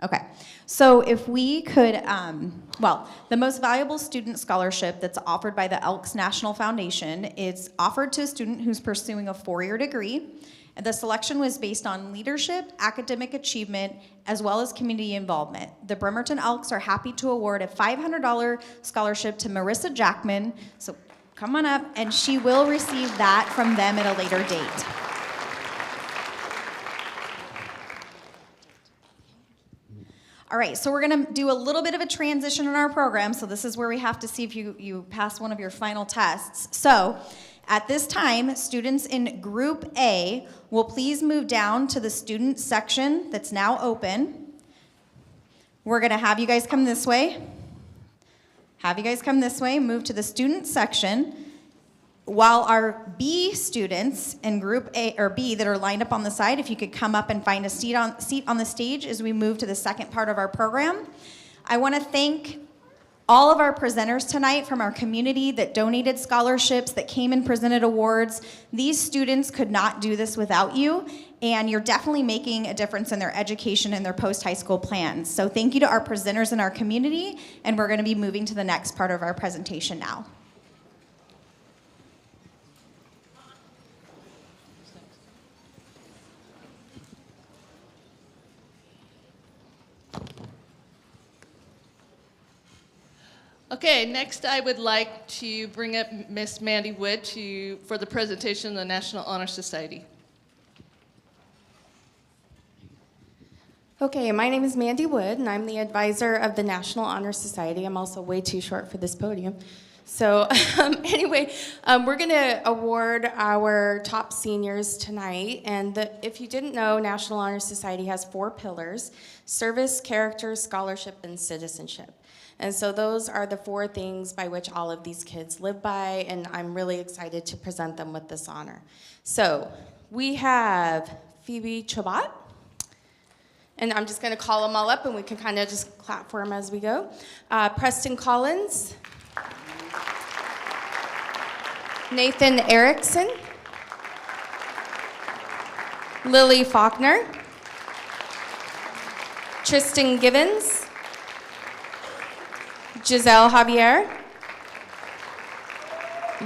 Okay, so if we could, the most valuable student scholarship that's offered by the Elks National Foundation is offered to a student who's pursuing a four-year degree. And the selection was based on leadership, academic achievement, as well as community involvement. The Bremerton Elks are happy to award a $500 scholarship to Marissa Jackman, so come on up, and she will receive that from them at a later date. All right, so we're gonna do a little bit of a transition in our program, so this is where we have to see if you pass one of your final tests. So, at this time, students in Group A will please move down to the student section that's now open. We're gonna have you guys come this way. Move to the student section. While our B students in Group A or B that are lined up on the side, if you could come up and find a seat on the stage as we move to the second part of our program. I want to thank all of our presenters tonight from our community that donated scholarships, that came and presented awards. These students could not do this without you, and you're definitely making a difference in their education and their post-high school plans. So thank you to our presenters in our community, and we're going to be moving to the next part of our presentation now. Okay, next I would like to bring up Miss Mandy Wood for the presentation of the National Honor Society. Okay, my name is Mandy Wood, and I'm the advisor of the National Honor Society. I'm also way too short for this podium. So anyway, we're going to award our top seniors tonight. And if you didn't know, National Honor Society has 4 pillars: service, character, scholarship, and citizenship. And so those are the 4 things by which all of these kids live by, and I'm really excited to present them with this honor. So we have Phoebe Chabot, And I'm just going to call them all up, and we can kind of just clap for them as we go. Preston Collins. Nathan Erickson. Lily Faulkner. Tristan Givens. Giselle Javier.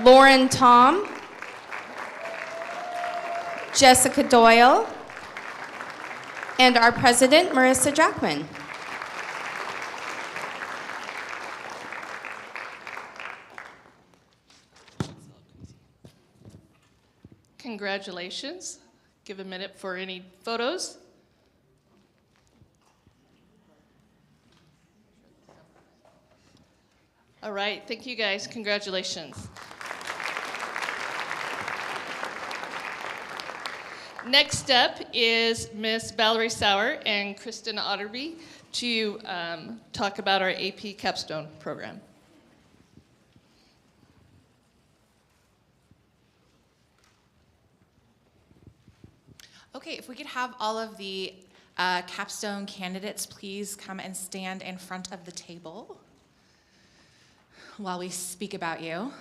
Lauren Tom. Jessica Doyle. And our president, Marissa Jackman. Congratulations. Give a minute for any photos. All right, thank you guys. Congratulations. Next up is Miss Valerie Sauer and Kristen Otterby to talk about our AP Capstone program. Okay, if we could have all of the capstone candidates please come and stand in front of the table while we speak about you.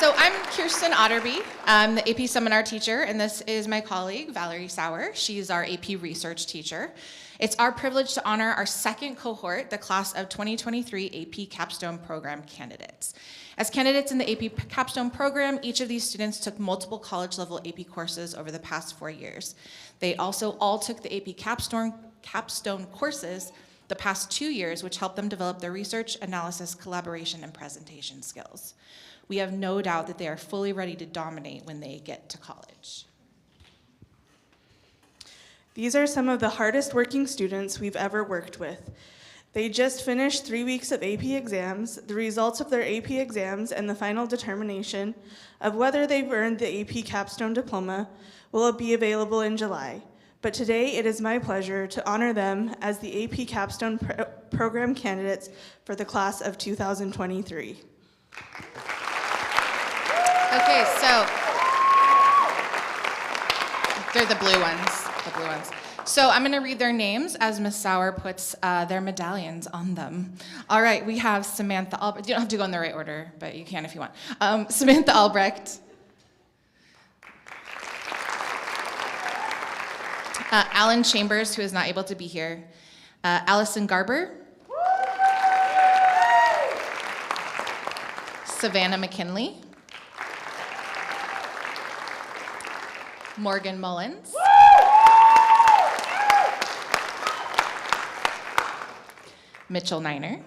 So I'm Kirsten Otterby. I'm the AP seminar teacher, and this is my colleague, Valerie Sauer. She's our AP research teacher. It's our privilege to honor our second cohort, the class of 2023 AP Capstone Program candidates. As candidates in the AP Capstone Program, each of these students took multiple college-level AP courses over the past 4 years. They also all took the AP Capstone courses the past 2 years, which helped them develop their research, analysis, collaboration, and presentation skills. We have no doubt that they are fully ready to dominate when they get to college. These are some of the hardest working students we've ever worked with. They just finished 3 weeks of AP exams. The results of their AP exams and the final determination of whether they've earned the AP Capstone Diploma will be available in July. But today it is my pleasure to honor them as the AP Capstone Program candidates for the class of 2023. Okay, so they're the blue ones, So I'm gonna read their names as Ms. Sauer puts their medallions on them. All right, we have Samantha Albrecht. You don't have to go in the right order, but you can if you want. Samantha Albrecht. Alan Chambers, who is not able to be here. Allison Garber. Savannah McKinley. Morgan Mullins. Mitchell Niner.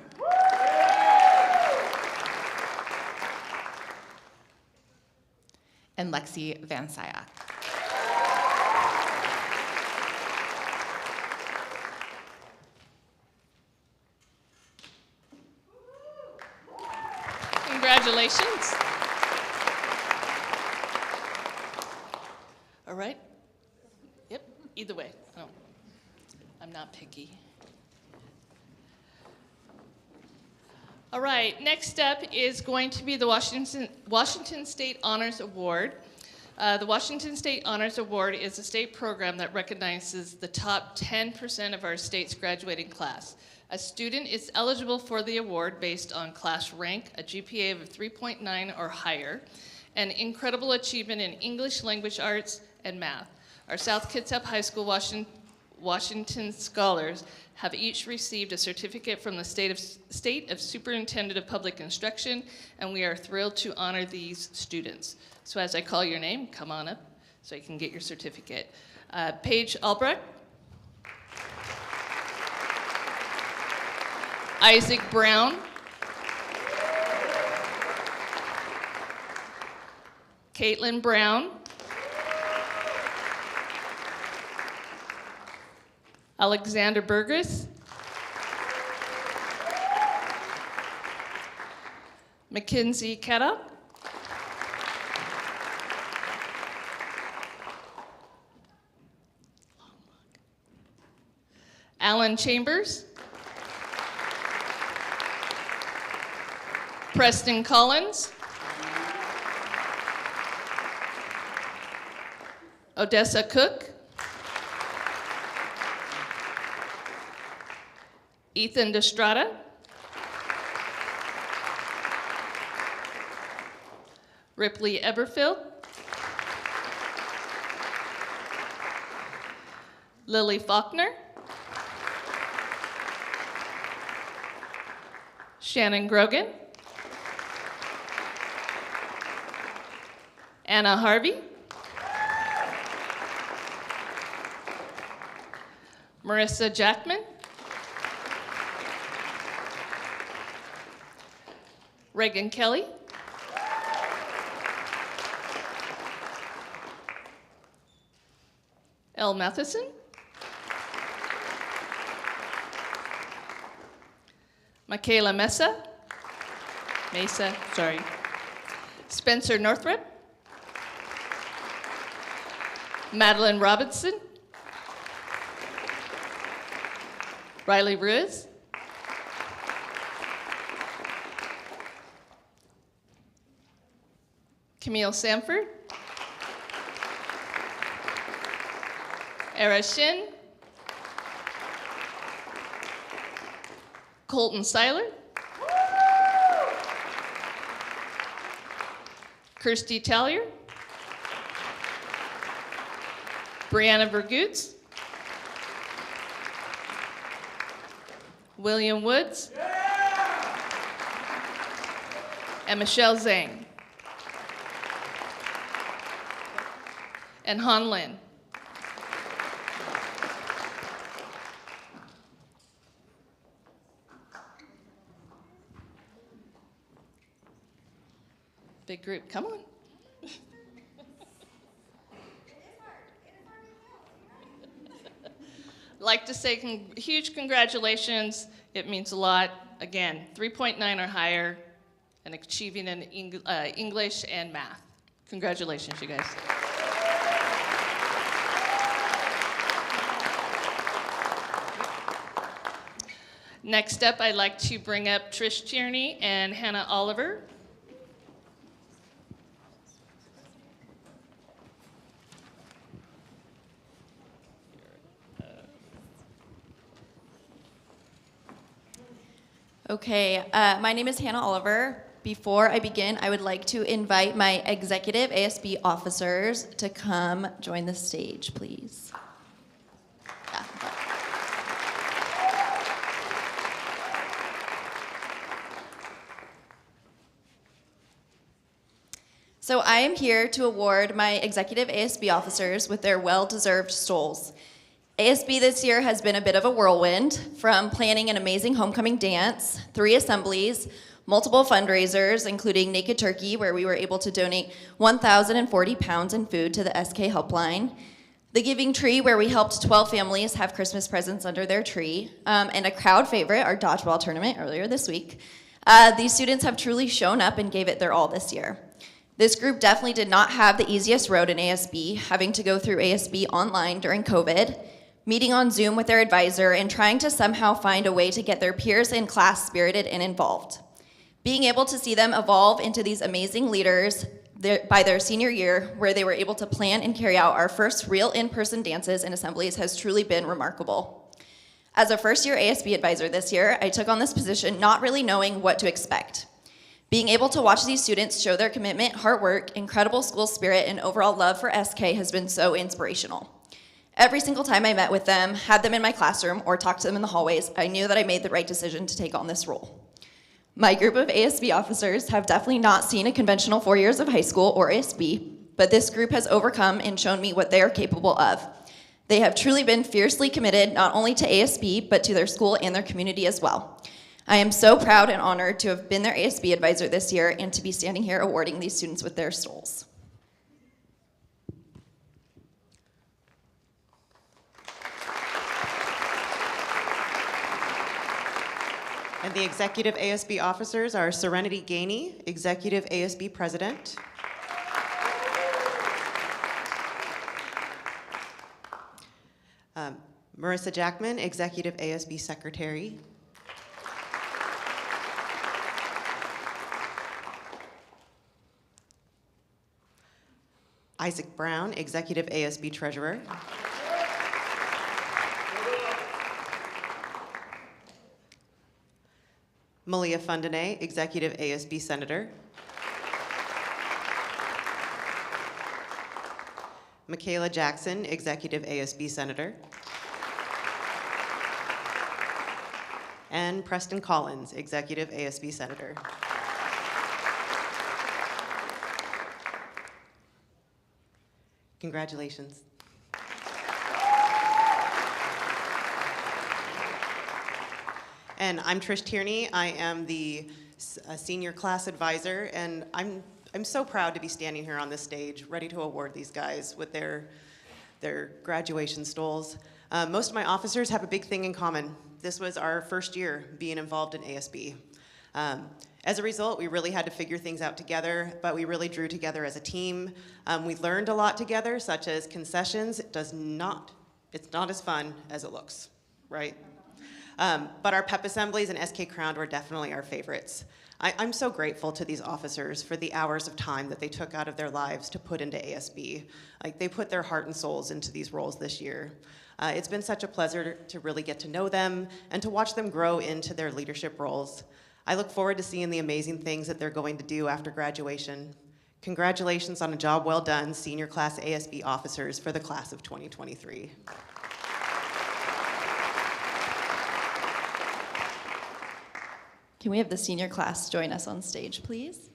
And Lexi Van Syak. Congratulations. All right. Yep, either way. No, I'm not picky. All right, next up is going to be the Washington State Honors Award. The Washington State Honors Award is a state program that recognizes the top 10% of our state's graduating class. A student is eligible for the award based on class rank, a GPA of 3.9 or higher, and incredible achievement in English, language arts, and math. Our South Kitsap High School Washington scholars have each received a certificate from the State of Superintendent of Public Instruction, and we are thrilled to honor these students. So as I call your name, come on up so you can get your certificate. Paige Albrecht. Isaac Brown. Caitlin Brown. Alexander Burgess. Mackenzie Ketta. Alan Chambers. Preston Collins. Odessa Cook. Ethan Destrada. Ripley Eberfield. Lily Faulkner. Shannon Grogan. Anna Harvey. Marissa Jackman. Reagan Kelly. Elle Matheson. Michaela Mesa. Sorry. Spencer Northrup. Madeline Robinson. Riley Ruiz. Camille Sanford. Era Shin. Colton Seiler. Kirsty Tallier. Brianna Vergoots. William Woods. And Michelle Zhang. And Han Lin. Big group, come on. Like to say huge congratulations. It means a lot. Again, 3.9 or higher and achieving in English and math. Congratulations, you guys. Next up, I'd like to bring up Trish Tierney and Hannah Oliver. Okay, my name is Hannah Oliver. Before I begin, I would like to invite my executive ASB officers to come join the stage, please. So I am here to award my executive ASB officers with their well-deserved stoles. ASB this year has been a bit of a whirlwind, from planning an amazing homecoming dance, 3 assemblies, multiple fundraisers, including Naked Turkey, where we were able to donate 1,040 pounds in food to the SK Helpline, the Giving Tree, where we helped 12 families have Christmas presents under their tree, and a crowd favorite, our dodgeball tournament earlier this week. These students have truly shown up and gave it their all this year. This group definitely did not have the easiest road in ASB, having to go through ASB online during COVID, meeting on Zoom with their advisor, and trying to somehow find a way to get their peers in class spirited and involved. Being able to see them evolve into these amazing leaders by their senior year, where they were able to plan and carry out our first real in-person dances and assemblies, has truly been remarkable. As a first-year ASB advisor this year, I took on this position not really knowing what to expect. Being able to watch these students show their commitment, hard work, incredible school spirit, and overall love for SK has been so inspirational. Every single time I met with them, had them in my classroom, or talked to them in the hallways, I knew that I made the right decision to take on this role. My group of ASB officers have definitely not seen a conventional 4 years of high school or ASB, but this group has overcome and shown me what they are capable of. They have truly been fiercely committed not only to ASB, but to their school and their community as well. I am so proud and honored to have been their ASB advisor this year and to be standing here awarding these students with their stoles. And the executive ASB officers are Serenity Gainey, executive ASB president. Marissa Jackman, executive ASB secretary. Isaac Brown, Executive ASB Treasurer. Malia Fundane, Executive ASB Senator. Michaela Jackson, Executive ASB Senator. And Preston Collins, Executive ASB Senator. Congratulations. And I'm Trish Tierney. I am the senior class advisor, and I'm so proud to be standing here on this stage, ready to award these guys with their graduation stoles. Most of my officers have a big thing in common. This was our first year being involved in ASB. As a result, we really had to figure things out together, but we really drew together as a team. We learned a lot together, such as concessions. It's not as fun as it looks, right? But our pep assemblies and SK Crowned were definitely our favorites. I'm so grateful to these officers for the hours of time that they took out of their lives to put into ASB. Like, they put their heart and souls into these roles this year. It's been such a pleasure to really get to know them and to watch them grow into their leadership roles. I look forward to seeing the amazing things that they're going to do after graduation. Congratulations on a job well done, senior class ASB officers for the class of 2023. Can we have the senior class join us on stage, please?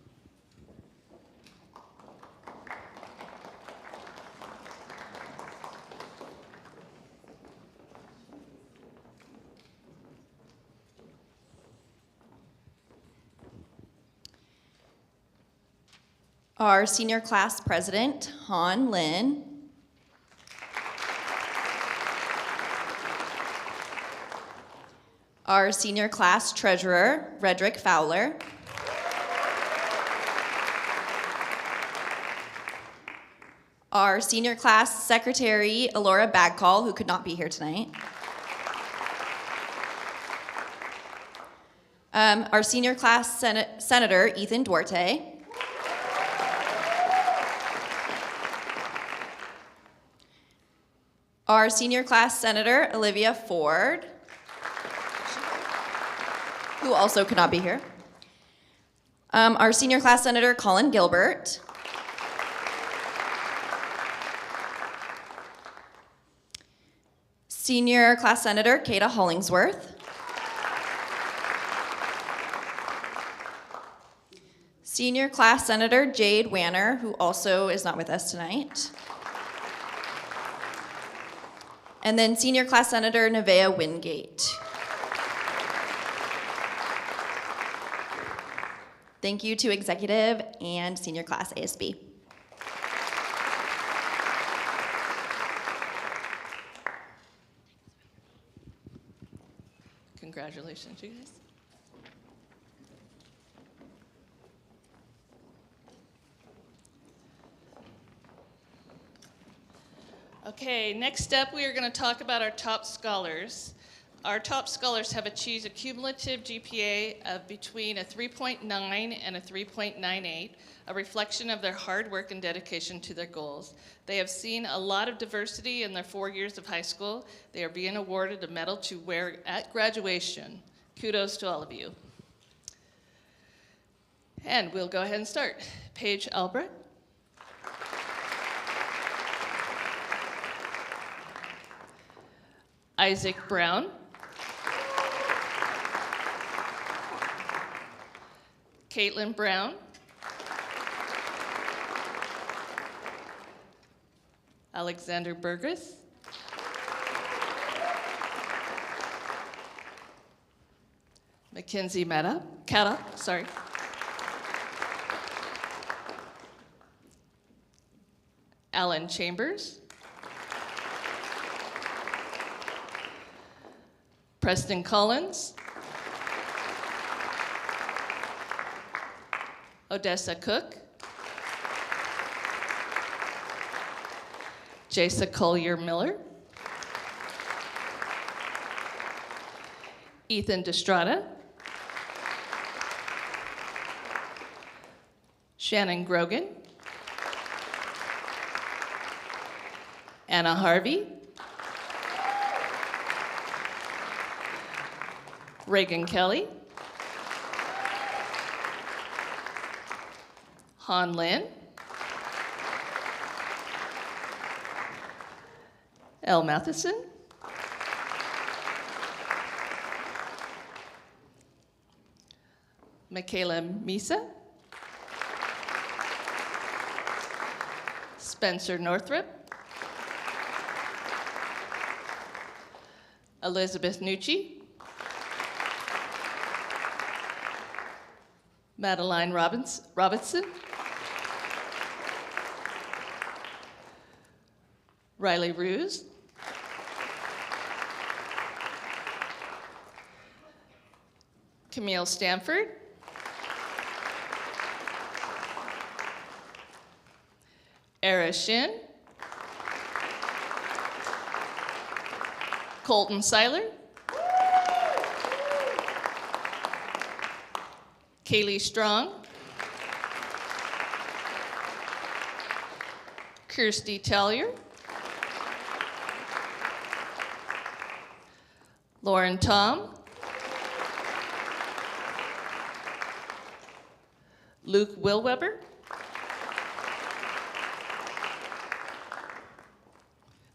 Our senior class president, Han Lin. Our senior class treasurer, Redrick Fowler. Our senior class secretary, Alora Bagcall, who could not be here tonight. Our senior class senator, Ethan Duarte. Our senior class senator, Olivia Ford, who also could not be here. Our senior class senator, Colin Gilbert. Senior class senator, Kata Hollingsworth. Senior class senator, Jade Wanner, who also is not with us tonight. And then senior class senator, Nevaeh Wingate. Thank you to executive and senior class ASB. Congratulations, you guys. Okay, next up we are going to talk about our top scholars. Our top scholars have achieved a cumulative GPA of between a 3.9 and a 3.98, a reflection of their hard work and dedication to their goals. They have seen a lot of diversity in their 4 years of high school. They are being awarded a medal to wear at graduation. Kudos to all of you. And we'll go ahead and start. Paige Albrecht. Isaac Brown. Caitlin Brown. Alexander Burgess. Mackenzie Cata, sorry. Alan Chambers. Preston Collins. Odessa Cook. Jasa Collier Miller. Ethan Destrada. Shannon Grogan. Anna Harvey, Reagan Kelly, Han Lin, Elle Matheson, Michaela Misa, Spencer Northrup, Elizabeth Nucci, Madeline Robinson, Riley Ruse, Camille Stanford, Era Shin, Colton Seiler, Kaylee Strong, Kirsty Tellier, Lauren Tom, Luke Willweber,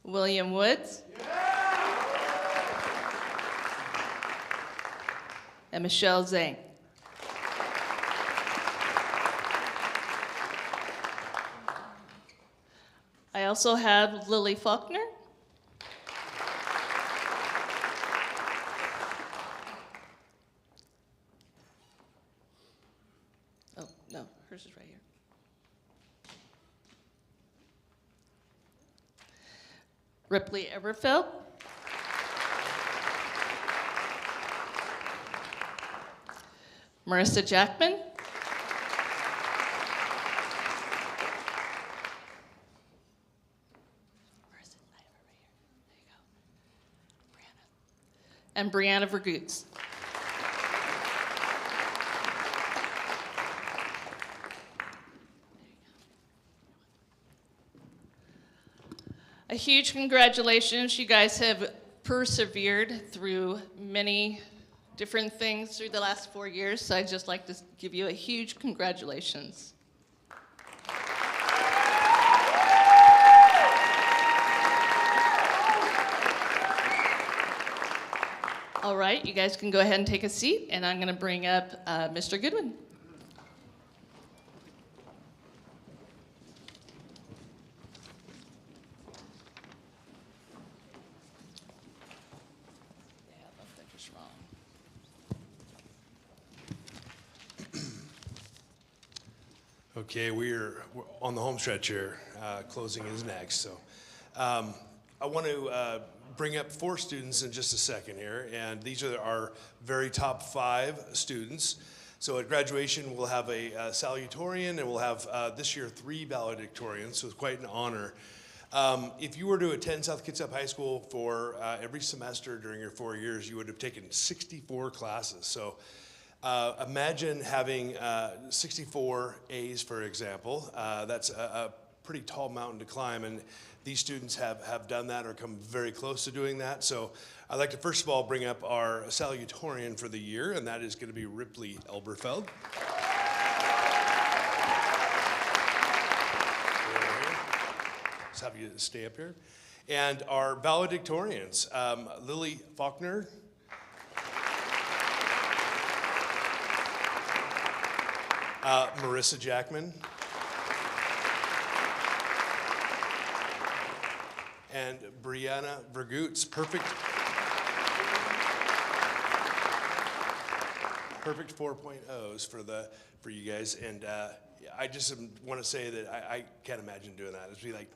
William Woods, and Michelle Zhang. I also have Lily Faulkner, oh no, hers is right here. Ripley Everfeld, Marissa Jackman, and Brianna Vergoots. A huge congratulations. You guys have persevered through many different things through the last 4 years, so I'd just like to give you a huge congratulations. All right, you guys can go ahead and take a seat, and I'm going to bring up Mr. Goodwin. Okay, we're on the home stretch here. Closing is next. So I want to bring up 4 students in just a second here, and these are our very top 5 students. So at graduation, we'll have a salutatorian, and we'll have this year 3 valedictorians, so it's quite an honor. If you were to attend South Kitsap High School for every semester during your 4 years, you would have taken 64 classes. So imagine having 64 A's, for example. That's a pretty tall mountain to climb, and these students have done that or come very close to doing that. So I'd like to first of all bring up our salutatorian for the year, and that is going to be Ripley Elberfeld. Just have you stay up here. And our valedictorians, Lily Faulkner, Marissa Jackman, and Brianna Vergoots. Perfect 4.0s for you guys. And I just want to say that I can't imagine doing that. It'd be like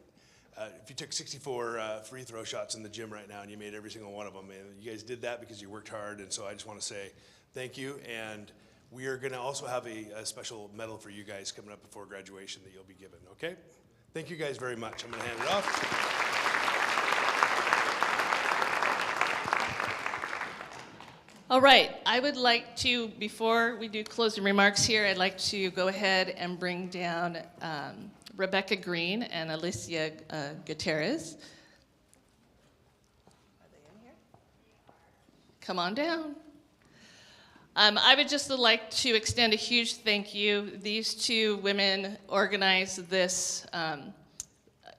if you took 64 free throw shots in the gym right now and you made every single one of them. And you guys did that because you worked hard. And so I just want to say thank you. And we are going to also have a special medal for you guys coming up before graduation that you'll be given, okay? Thank you guys very much. I'm going to hand it off. All right, I would like to, before we do closing remarks here, I'd like to go ahead and bring down Rebecca Green and Alicia Gutierrez. come on down. I would just like to extend a huge thank you. These two women organized this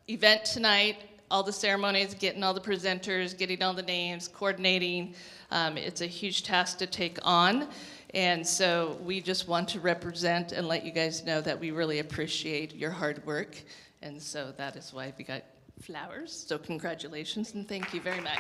event tonight, all the ceremonies, getting all the presenters, getting all the names, coordinating. It's a huge task to take on. And so we just want to represent and let you guys know that we really appreciate your hard work. And so that is why we got flowers. So congratulations and thank you very much.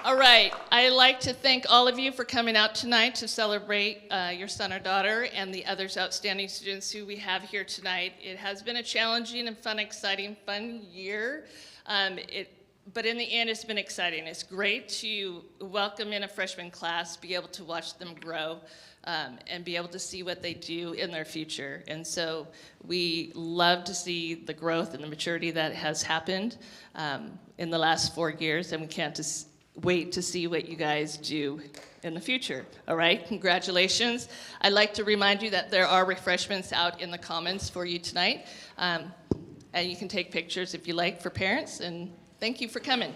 All right, I'd like to thank all of you for coming out tonight to celebrate your son or daughter and the other outstanding students who we have here tonight. It has been a challenging and fun, exciting, fun year. But in the end, it's been exciting. It's great to welcome in a freshman class, be able to watch them grow, and be able to see what they do in their future. And so we love to see the growth and the maturity that has happened in the last 4 years, and we can't just wait to see what you guys do in the future. All right, congratulations. I'd like to remind you that there are refreshments out in the commons for you tonight, and you can take pictures if you like for parents, and thank you for coming.